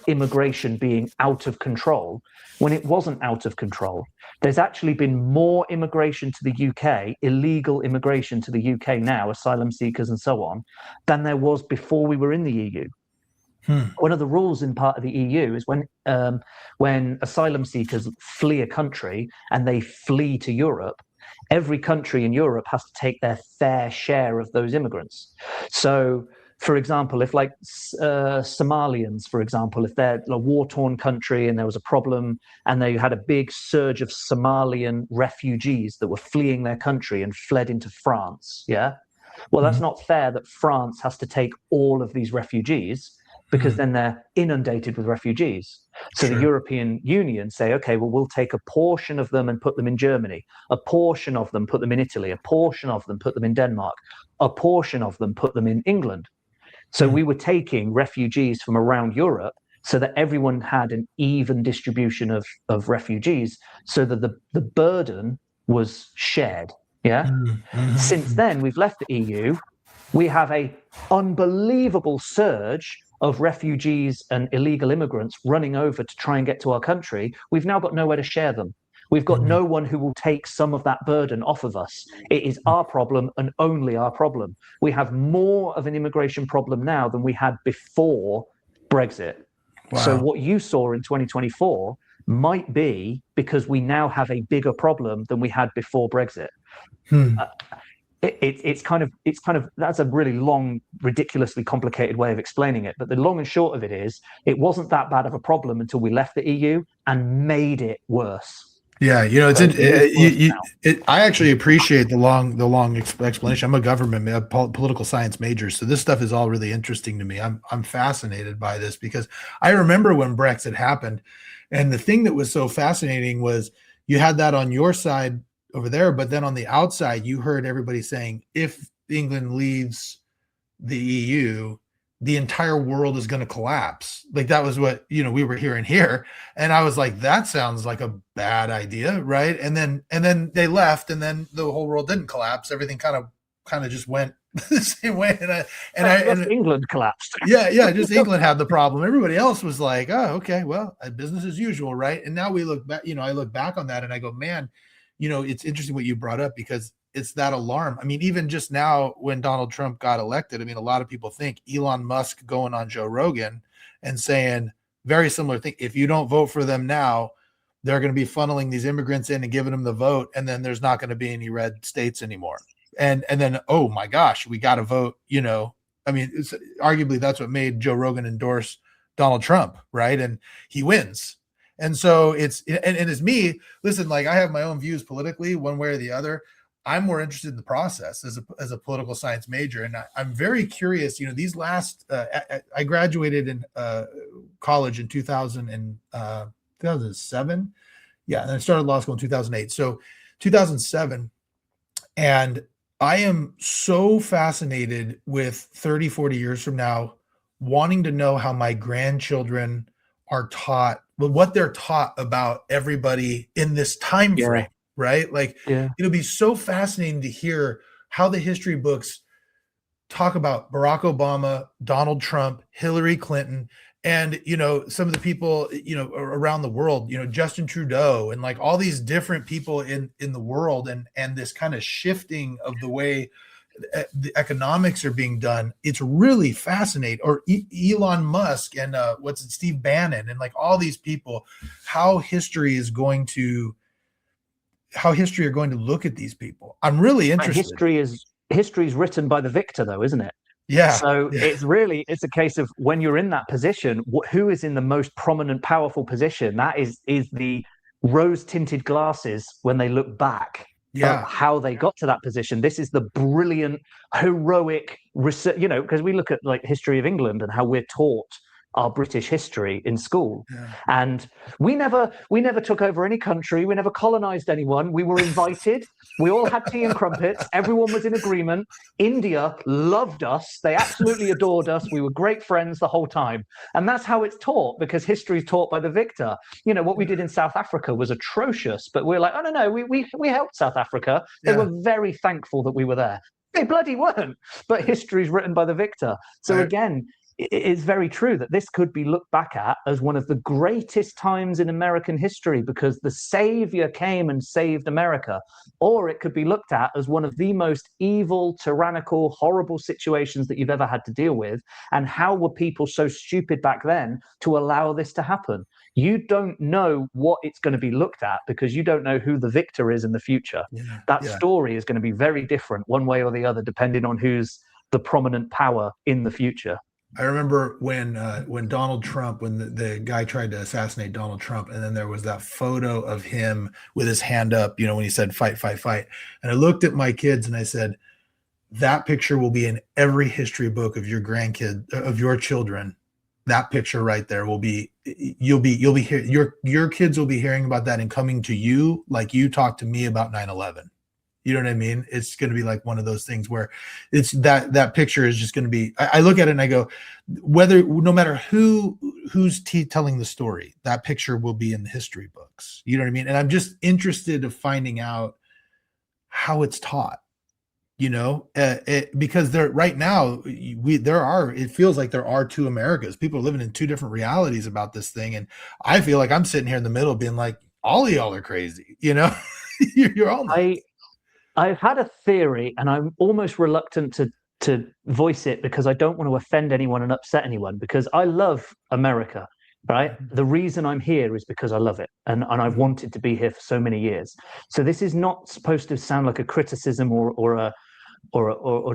immigration being out of control when it wasn't out of control. There's actually been more immigration to the UK, illegal immigration to the UK now, asylum seekers and so on, than there was before we were in the EU. One of the rules in part of the EU is when asylum seekers flee a country and they flee to Europe, every country in Europe has to take their fair share of those immigrants. So, for example, if like Somalians, for example, if they're a war-torn country and there was a problem and they had a big surge of Somalian refugees that were fleeing their country and fled into France, well, that's not fair that France has to take all of these refugees, because then they're inundated with refugees. So the European Union say, okay, well, we'll take a portion of them and put them in Germany, a portion of them put them in Italy, a portion of them put them in Denmark, a portion of them put them in England. So we were taking refugees from around Europe so that everyone had an even distribution of refugees, so that the burden was shared. Since then, we've left the EU. We have a unbelievable surge of refugees and illegal immigrants running over to try and get to our country. We've now got nowhere to share them. We've got no one who will take some of that burden off of us. It is our problem and only our problem. We have more of an immigration problem now than we had before Brexit. Wow. So what you saw in 2024 might be because we now have a bigger problem than we had before Brexit. It's kind of that's a really long, ridiculously complicated way of explaining it. But the long and short of it is, it wasn't that bad of a problem until we left the EU and made it worse. Yeah, I actually appreciate the long explanation. I'm a political science major, so this stuff is all really interesting to me. I'm fascinated by this because I remember when Brexit happened, and the thing that was so fascinating was you had that on your side over there, but then on the outside, you heard everybody saying, if England leaves the EU, the entire world is going to collapse. Like that was what, we were hearing here. And I was like, that sounds like a bad idea. Right. And then they left, and then the whole world didn't collapse. Everything kind of kind of just went the same way. Just England collapsed. Yeah, just England had the problem. Everybody else was like, oh, okay, well, business as usual, right? And now we look back, I look back on that and I go, man, it's interesting what you brought up, because it's that alarm. I mean, even just now when Donald Trump got elected, I mean, a lot of people think Elon Musk going on Joe Rogan and saying very similar thing. If you don't vote for them now, they're going to be funneling these immigrants in and giving them the vote, and then there's not going to be any red states anymore. And then, oh my gosh, we got to vote. I mean, arguably that's what made Joe Rogan endorse Donald Trump, right? And he wins. And so it's me. Listen, like, I have my own views politically, one way or the other. I'm more interested in the process as a political science major, and I'm very curious. These last I graduated in college in 2007, yeah, and I started law school in 2008. So 2007, and I am so fascinated with 30, 40 years from now, wanting to know how my grandchildren are taught, what they're taught about everybody in this time frame. Right? Like, it'll be so fascinating to hear how the history books talk about Barack Obama, Donald Trump, Hillary Clinton, and, some of the people, around the world, Justin Trudeau, and like all these different people in the world, and this kind of shifting of the way the economics are being done. It's really fascinating. Or Elon Musk and Steve Bannon, and like all these people, how history are going to look at these people. I'm really interested. History is written by the victor, though, isn't it? Yeah. So it's a case of, when you're in that position, who is in the most prominent, powerful position? That is the rose-tinted glasses when they look back. How they got to that position. This is the brilliant, heroic research, because we look at like history of England and how we're taught our British history in school. And we never took over any country. We never colonized anyone. We were invited. We all had tea and crumpets. Everyone was in agreement. India loved us. They absolutely adored us. We were great friends the whole time. And that's how it's taught, because history is taught by the victor. What we did in South Africa was atrocious, but we're like, oh, no, we helped South Africa. They were very thankful that we were there. They bloody weren't. But history is written by the victor. So again, it is very true that this could be looked back at as one of the greatest times in American history, because the savior came and saved America. Or it could be looked at as one of the most evil, tyrannical, horrible situations that you've ever had to deal with. And how were people so stupid back then to allow this to happen? You don't know what it's going to be looked at, because you don't know who the victor is in the future. That story is going to be very different one way or the other, depending on who's the prominent power in the future. I remember when Donald Trump, when the guy tried to assassinate Donald Trump, and then there was that photo of him with his hand up, when he said, fight, fight, fight. And I looked at my kids and I said, that picture will be in every history book of your grandkid, of your children. That picture right there will be, you'll be here. Your kids will be hearing about that and coming to you like you talked to me about 9/11. You know what I mean? It's going to be like one of those things where it's that picture is just going to be, I look at it and I go, no matter who's telling the story, that picture will be in the history books. You know what I mean? And I'm just interested in finding out how it's taught, because right now it feels like there are two Americas. People are living in two different realities about this thing. And I feel like I'm sitting here in the middle being like, all of y'all are crazy, you're all nuts. I've had a theory, and I'm almost reluctant to voice it, because I don't want to offend anyone and upset anyone, because I love America, right? The reason I'm here is because I love it, and I've wanted to be here for so many years. So this is not supposed to sound like a criticism or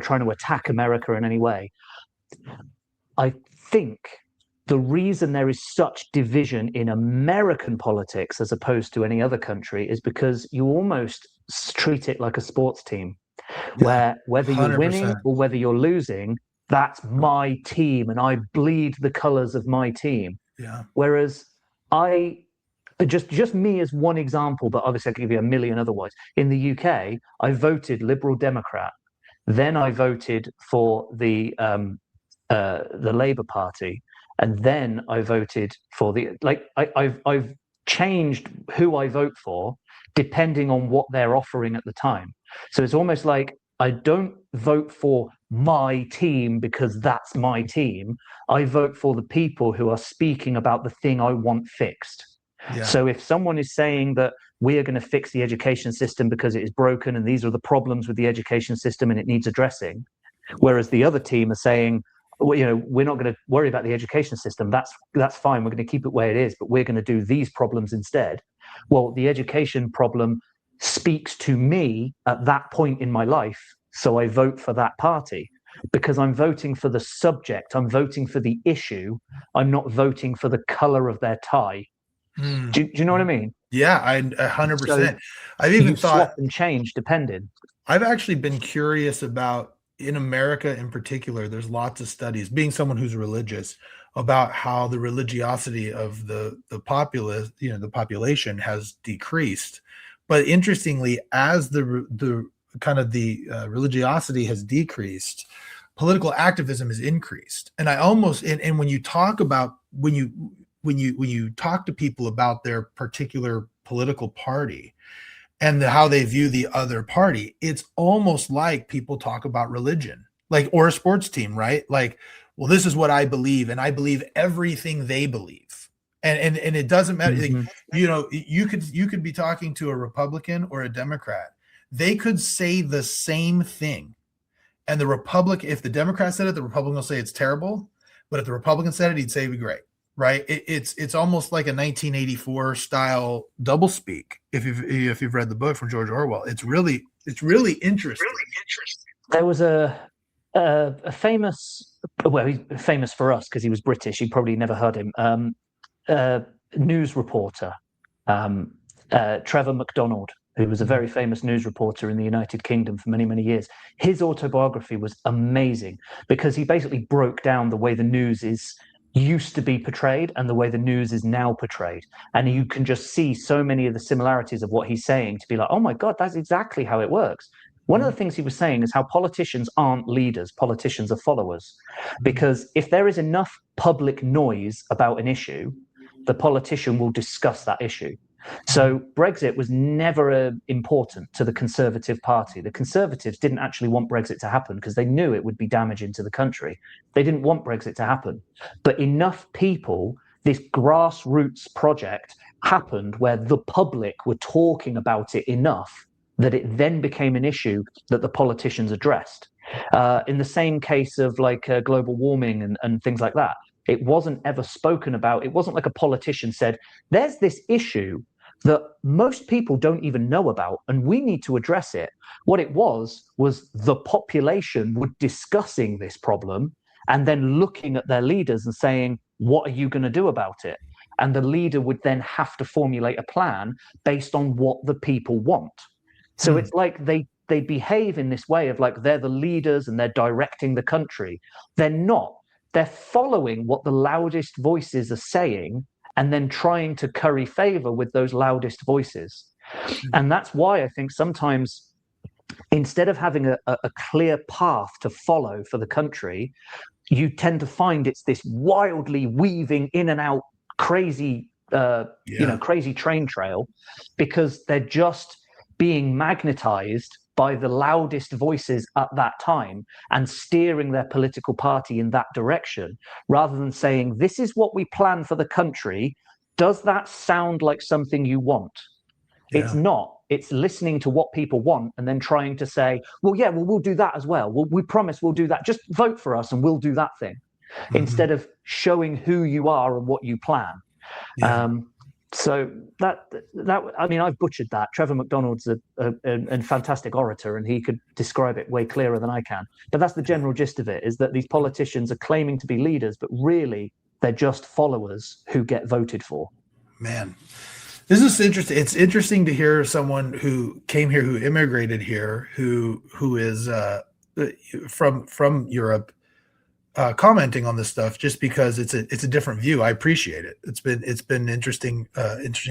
trying to attack America in any way. I think the reason there is such division in American politics as opposed to any other country is because you almost treat it like a sports team, where whether you're 100%. Winning or whether you're losing, that's my team and I bleed the colors of my team. Whereas just me as one example, but obviously I could give you a million otherwise. In the UK, I voted Liberal Democrat. Then I voted for the Labour Party. And then I voted for I've changed who I vote for depending on what they're offering at the time. So it's almost like I don't vote for my team because that's my team. I vote for the people who are speaking about the thing I want fixed. Yeah. So if someone is saying that we are going to fix the education system because it is broken and these are the problems with the education system and it needs addressing, whereas the other team are saying, well, you know, we're not going to worry about the education system. That's fine. We're going to keep it where it is, but we're going to do these problems instead. Well, the education problem speaks to me at that point in my life, so I vote for that party because I'm voting for the subject. I'm voting for the issue. I'm not voting for the color of their tie. Do you know what I mean? Yeah, 100%. I've even thought swap and change depending. I've actually been curious about, in America in particular, there's lots of studies, being someone who's religious, about how the religiosity of the populace, you know, the population has decreased. But interestingly, as the kind of the religiosity has decreased, political activism has increased. And I almost and when you talk about when you talk to people about their particular political party and how they view the other party, it's almost like people talk about religion, like, or a sports team, right? Like, well, this is what I believe, and I believe everything they believe. And it doesn't matter. Mm-hmm. You know, you could be talking to a Republican or a Democrat. They could say the same thing. And if the Democrat said it, the Republican will say it's terrible. But if the Republican said it, he'd say it'd be great. Right? It's almost like a 1984 style doublespeak. If you've read the book from George Orwell, it's really interesting. There was a famous, well, he's famous for us because he was British. You probably never heard him. News reporter, Trevor McDonald, who was a very famous news reporter in the United Kingdom for many, many years. His autobiography was amazing because he basically broke down the way the news used to be portrayed and the way the news is now portrayed. And you can just see so many of the similarities of what he's saying to be like, oh my God, that's exactly how it works. One of the things he was saying is how politicians aren't leaders, politicians are followers. Because if there is enough public noise about an issue, the politician will discuss that issue. So Brexit was never important to the Conservative Party. The Conservatives didn't actually want Brexit to happen because they knew it would be damaging to the country. They didn't want Brexit to happen. But enough people, this grassroots project happened where the public were talking about it enough that it then became an issue that the politicians addressed. In the same case of like global warming and things like that, it wasn't ever spoken about. It wasn't like a politician said, there's this issue that most people don't even know about, and we need to address it. What it was the population were discussing this problem and then looking at their leaders and saying, what are you going to do about it? And the leader would then have to formulate a plan based on what the people want. So it's like they behave in this way of like they're the leaders and they're directing the country. They're not. They're following what the loudest voices are saying and then trying to curry favor with those loudest voices. And that's why I think sometimes instead of having a clear path to follow for the country, you tend to find it's this wildly weaving in and out crazy, crazy train trail because they're just being magnetized by the loudest voices at that time and steering their political party in that direction, rather than saying, this is what we plan for the country. Does that sound like something you want? Yeah. It's not. It's listening to what people want and then trying to say, we'll do that as well. We promise we'll do that. Just vote for us and we'll do that thing. Instead of showing who you are and what you plan. Yeah. So that I mean, I've butchered that. Trevor McDonald's a fantastic orator, and he could describe it way clearer than I can. But that's the general gist of it: is that these politicians are claiming to be leaders, but really they're just followers who get voted for. Man, this is interesting. It's interesting to hear someone who came here, who immigrated here, who is from Europe. Commenting on this stuff just because it's a different view. I appreciate it. It's been interesting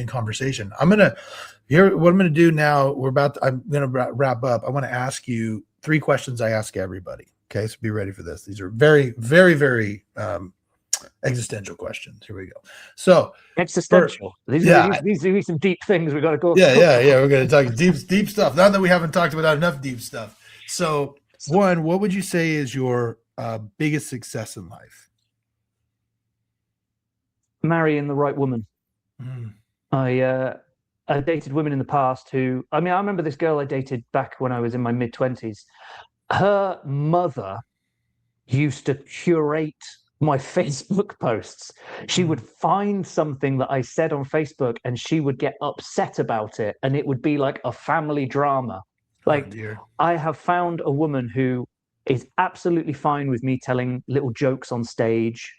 conversation. What I'm gonna do now. I'm gonna wrap up. I want to ask you 3 questions I ask everybody. Okay, so be ready for this. These are very, very, very existential questions. Here we go. So existential. These are some deep things we've got to go. Yeah. We're gonna talk deep stuff. Not that we haven't talked about enough deep stuff. So, one, what would you say is your biggest success in life? Marrying the right woman. Mm. I dated women in the past who, I mean, I remember this girl I dated back when I was in my mid-20s. Her mother used to curate my Facebook posts. She would find something that I said on Facebook and she would get upset about it. And it would be like a family drama. Oh Like, dear. I have found a woman who is absolutely fine with me telling little jokes on stage,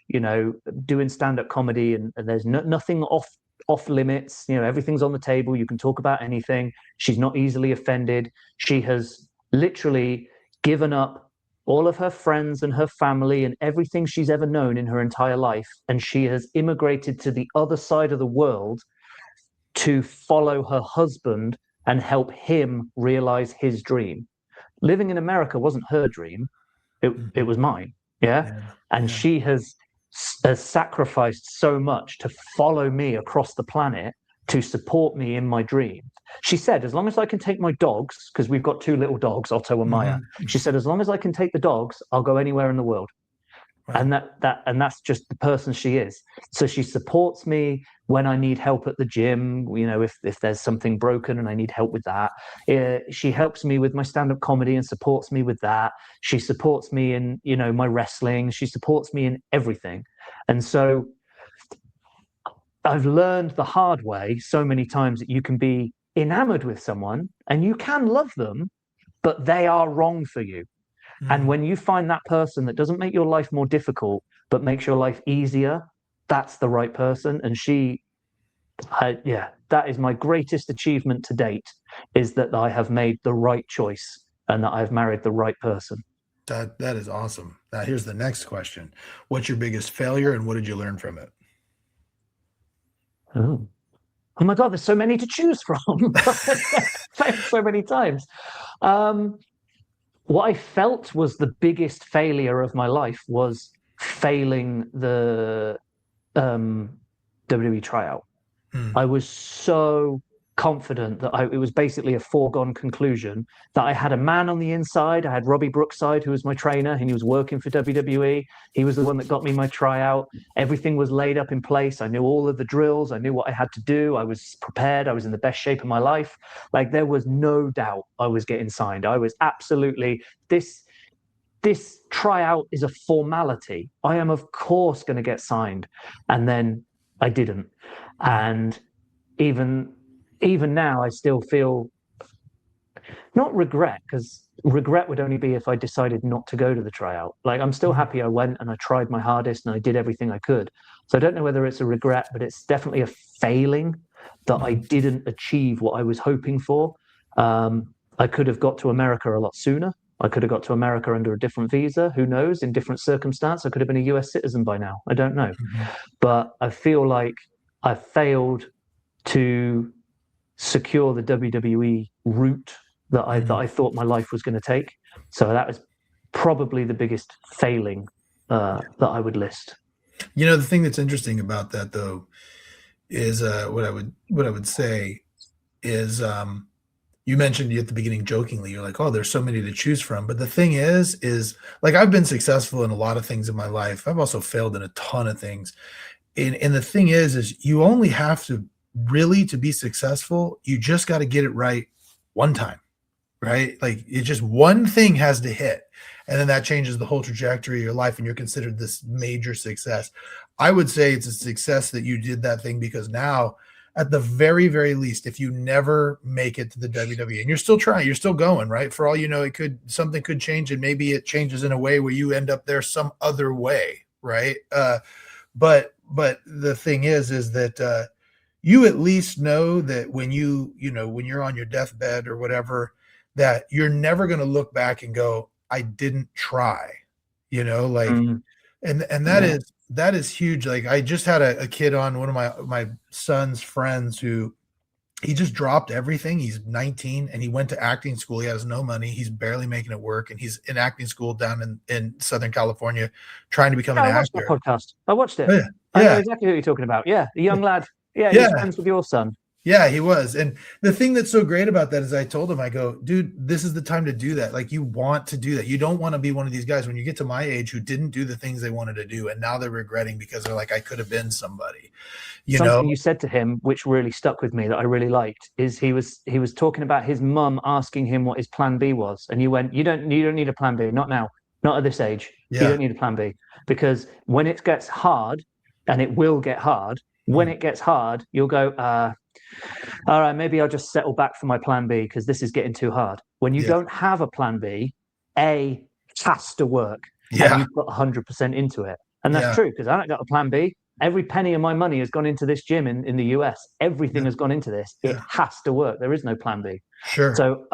doing stand-up comedy, and there's nothing off limits. Everything's on the table. You can talk about anything. She's not easily offended. She has literally given up all of her friends and her family and everything she's ever known in her entire life. And she has immigrated to the other side of the world to follow her husband and help him realize his dream. Living in America wasn't her dream. It was mine. Yeah. Yeah. And Yeah. she has sacrificed so much to follow me across the planet to support me in my dream. She said, as long as I can take my dogs, because we've got two little dogs, Otto and Maya. She said, as long as I can take the dogs, I'll go anywhere in the world. Right. And that's just the person she is. So she supports me when I need help at the gym. If there's something broken and I need help with that, she helps me with my stand-up comedy and supports me with that. She supports me in my wrestling. She supports me in everything. And so I've learned the hard way so many times that you can be enamored with someone and you can love them, but they are wrong for you. And when you find that person that doesn't make your life more difficult, but makes your life easier, that's the right person. And that is my greatest achievement to date, is that I have made the right choice and that I've married the right person. That is awesome. Now, here's the next question. What's your biggest failure and what did you learn from it? Oh my God, there's so many to choose from. So many times. What I felt was the biggest failure of my life was failing the WWE tryout. I was so confident that it was basically a foregone conclusion, that I had a man on the inside. I had Robbie Brookside, who was my trainer, and he was working for WWE. He was the one that got me my tryout. Everything was laid up in place. I knew all of the drills. I knew what I had to do. I was prepared. I was in the best shape of my life. Like, there was no doubt I was getting signed. I was absolutely, this tryout is a formality. I am, of course, going to get signed. And then I didn't. And even now, I still feel not regret, because regret would only be if I decided not to go to the tryout. Like, I'm still happy I went and I tried my hardest and I did everything I could. So I don't know whether it's a regret, but it's definitely a failing that I didn't achieve what I was hoping for. I could have got to America a lot sooner. I could have got to America under a different visa. Who knows? In different circumstance, I could have been a US citizen by now. I don't know. But I feel like I failed to secure the WWE route that I thought my life was going to take. So that was probably the biggest failing that I would list. The thing that's interesting about that, though, is what I would say is you mentioned at the beginning jokingly, you're like, oh, there's so many to choose from. But the thing is like, I've been successful in a lot of things in my life. I've also failed in a ton of things. And the thing is you only have to really, to be successful, you just got to get it right one time, right? Like, it just, one thing has to hit, and then that changes the whole trajectory of your life, and you're considered this major success. I would say it's a success that you did that thing, because now, at the very, very least, if you never make it to the WWE, and you're still trying, you're still going, right? For all you know, something could change, and maybe it changes in a way where you end up there some other way, right? But the thing is that you at least know that when when you're on your deathbed or whatever, that you're never going to look back and go, I didn't try, like, and that is huge. Like, I just had a kid on, one of my son's friends, who he just dropped everything. He's 19 and he went to acting school. He has no money. He's barely making it work. And he's in acting school down in Southern California, trying to become an actor. I watched that podcast. I watched it. Oh, yeah. I know exactly who you're talking about. Yeah. A young lad. Yeah. He's friends with your son. Yeah, he was. And the thing that's so great about that is I told him, I go, dude, this is the time to do that. Like, you want to do that. You don't want to be one of these guys when you get to my age who didn't do the things they wanted to do. And now they're regretting because they're like, I could have been somebody, you know? Something you said to him, which really stuck with me, that I really liked, is he was talking about his mum asking him what his plan B was, and you went, you don't need a plan B, not now, not at this age. You Yeah. don't need a plan B, because when it gets hard, and it will get hard, when it gets hard, you'll go, all right, maybe I'll just settle back for my plan B because this is getting too hard. When you Yeah. don't have a plan B, A has to work, and Yeah. you put 100% into it. And that's Yeah. true, because I don't got a plan B. Every penny of my money has gone into this gym in the US. Everything has gone into this. It has to work. There is no plan B. Sure. So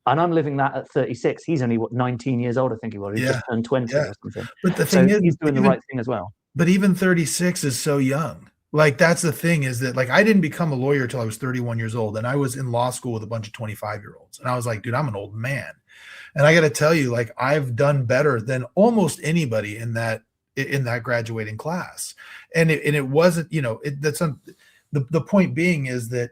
I'm living that at 36. He's only 19 years old, I think he was. He just turned 20 or something. But the So thing is, he's doing the right thing as well. But even 36 is so young. Like, that's the thing, is that, like, I didn't become a lawyer till I was 31 years old, and I was in law school with a bunch of 25-year-olds. And I was like, dude, I'm an old man. And I got to tell you, like, I've done better than almost anybody in that graduating class. And it wasn't, the point being is that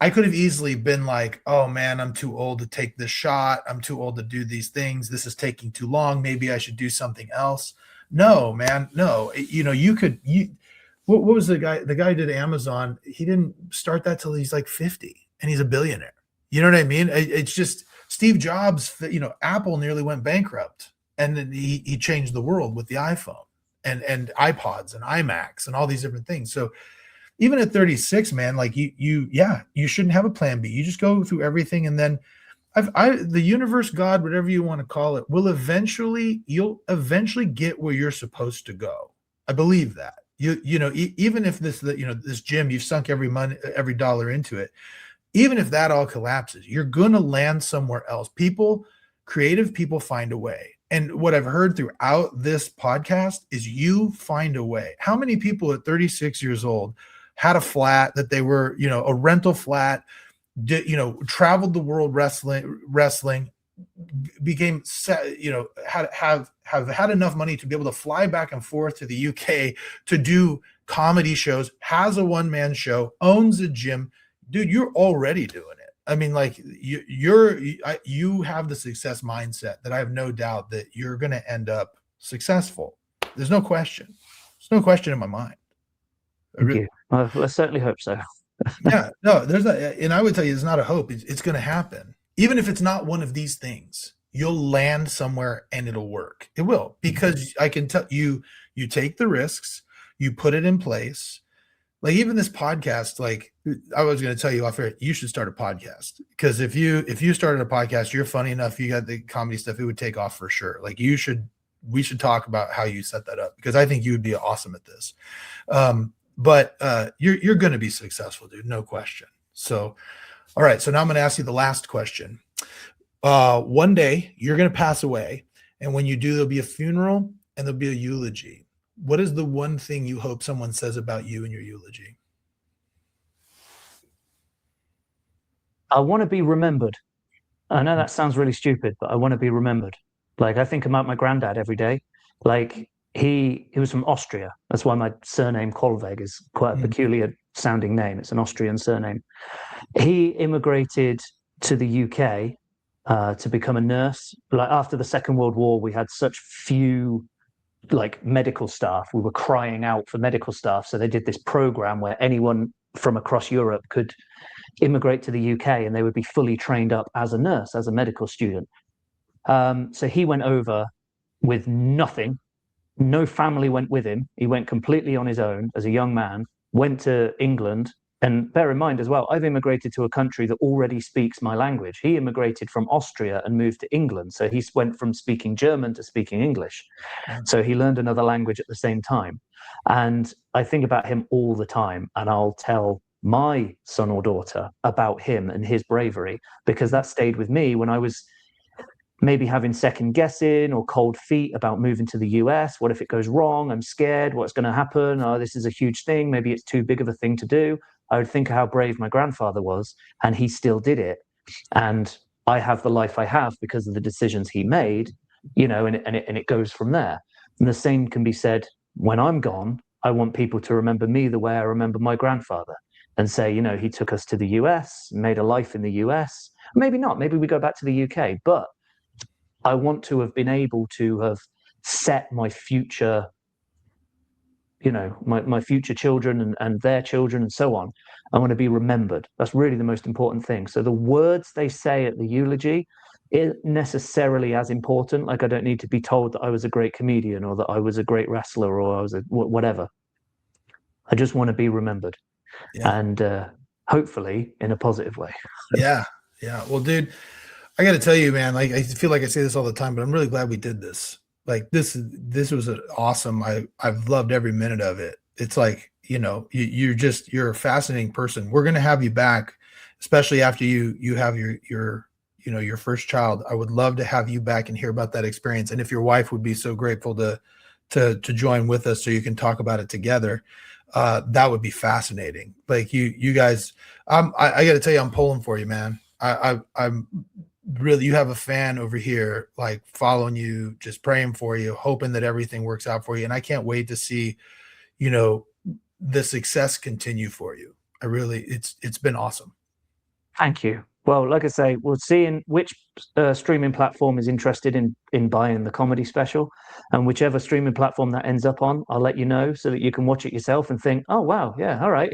I could have easily been like, oh man, I'm too old to take this shot. I'm too old to do these things. This is taking too long. Maybe I should do something else. No, man, no. What was the guy who did Amazon? He didn't start that till he's like 50, and he's a billionaire. You know what I mean? It's just Steve Jobs, Apple nearly went bankrupt, and then he changed the world with the iPhone and iPods and iMacs and all these different things. So even at 36, man, like you shouldn't have a plan B. You just go through everything, and then the universe, God, whatever you want to call it, you'll eventually get where you're supposed to go. I believe that. Even if this gym, you've sunk every dollar into it, even if that all collapses, you're going to land somewhere else. Creative people find a way. And what I've heard throughout this podcast is you find a way. How many people at 36 years old had a flat that they were, a rental flat, traveled the world wrestling, became have had enough money to be able to fly back and forth to the UK to do comedy shows, has a one-man show, owns a gym. Dude, you're already doing it. I mean, like, you have the success mindset that I have no doubt that you're going to end up successful. There's no question. There's no question in my mind. Thank you. I certainly hope so. Yeah, no, and I would tell you, it's not a hope. It's going to happen. Even if it's not one of these things, you'll land somewhere and it'll work. It will, because I can tell you, you take the risks, you put it in place. Like, even this podcast, like, I was going to tell you off air, you should start a podcast, because if you started a podcast, you're funny enough, you got the comedy stuff, it would take off for sure. Like, we should talk about how you set that up, because I think you would be awesome at this. But you're going to be successful, dude, no question. So, all right. So now I'm going to ask you the last question. One day you're going to pass away, and when you do, there'll be a funeral and there'll be a eulogy. What is the one thing you hope someone says about you in your eulogy? I want to be remembered. I know that sounds really stupid, but I want to be remembered. Like, I think about my granddad every day. Like, he was from Austria. That's why my surname Kohlweg is quite a peculiar sounding name. It's an Austrian surname. He immigrated to the UK to become a nurse. Like, after the Second World War, we had such few medical staff. We were crying out for medical staff. So they did this program where anyone from across Europe could immigrate to the UK, and they would be fully trained up as a nurse, as a medical student. So he went over with nothing. No family went with him. He went completely on his own as a young man, went to England. And bear in mind as well, I've immigrated to a country that already speaks my language. He immigrated from Austria and moved to England. So he went from speaking German to speaking English. So he learned another language at the same time. And I think about him all the time, and I'll tell my son or daughter about him and his bravery, because that stayed with me when I was maybe having second guessing or cold feet about moving to the US. What if it goes wrong? I'm scared. What's going to happen? Oh, this is a huge thing. Maybe it's too big of a thing to do. I would think how brave my grandfather was, and he still did it. And I have the life I have because of the decisions he made, and it goes from there. And the same can be said when I'm gone. I want people to remember me the way I remember my grandfather. and say, he took us to the US, made a life in the US. Maybe not. Maybe we go back to the UK. But I want to have been able to have set my future, my future children and their children and so on. I want to be remembered. That's really the most important thing. So the words they say at the eulogy isn't necessarily as important. Like, I don't need to be told that I was a great comedian or that I was a great wrestler or I was whatever. I just want to be remembered, and hopefully in a positive way. Yeah. Well, dude, I got to tell you, man, like, I feel like I say this all the time, but I'm really glad we did this. Like, this was awesome. I've loved every minute of it. It's like, you're a fascinating person. We're going to have you back, especially after you have your first child. I would love to have you back and hear about that experience. And if your wife would be so grateful to join with us so you can talk about it together, that would be fascinating. Like, you guys, I got to tell you, I'm pulling for you, man. I'm really, you have a fan over here, like, following you, just praying for you, hoping that everything works out for you. And I can't wait to see, the success continue for you. It's been awesome. Thank you. Well, like I say, we'll see in which streaming platform is interested in buying the comedy special, and whichever streaming platform that ends up on, I'll let you know so that you can watch it yourself and think, oh, wow, yeah, all right.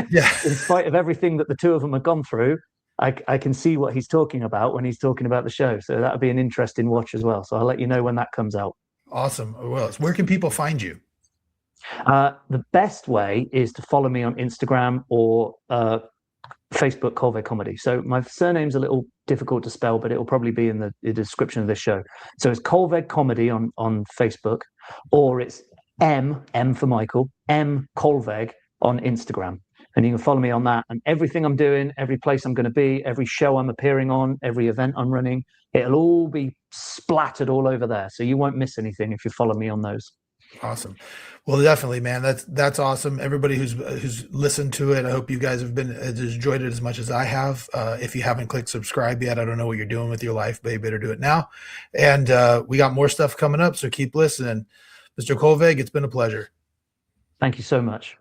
Yeah. In spite of everything that the two of them have gone through, I can see what he's talking about when he's talking about the show. So that'll be an interesting watch as well. So I'll let you know when that comes out. Awesome. Well, where can people find you? The best way is to follow me on Instagram or Facebook, Kohlweg Comedy. So my surname's a little difficult to spell, but it will probably be in the description of this show. So it's Kohlweg Comedy on Facebook, or it's M for Michael, M Kohlweg on Instagram. And you can follow me on that. And everything I'm doing, every place I'm going to be, every show I'm appearing on, every event I'm running, it'll all be splattered all over there. So you won't miss anything if you follow me on those. Awesome. Well, definitely, man. That's awesome. Everybody who's listened to it, I hope you guys have enjoyed it as much as I have. If you haven't clicked subscribe yet, I don't know what you're doing with your life, but you better do it now. And we got more stuff coming up, so keep listening. Mr. Kohlweg, it's been a pleasure. Thank you so much.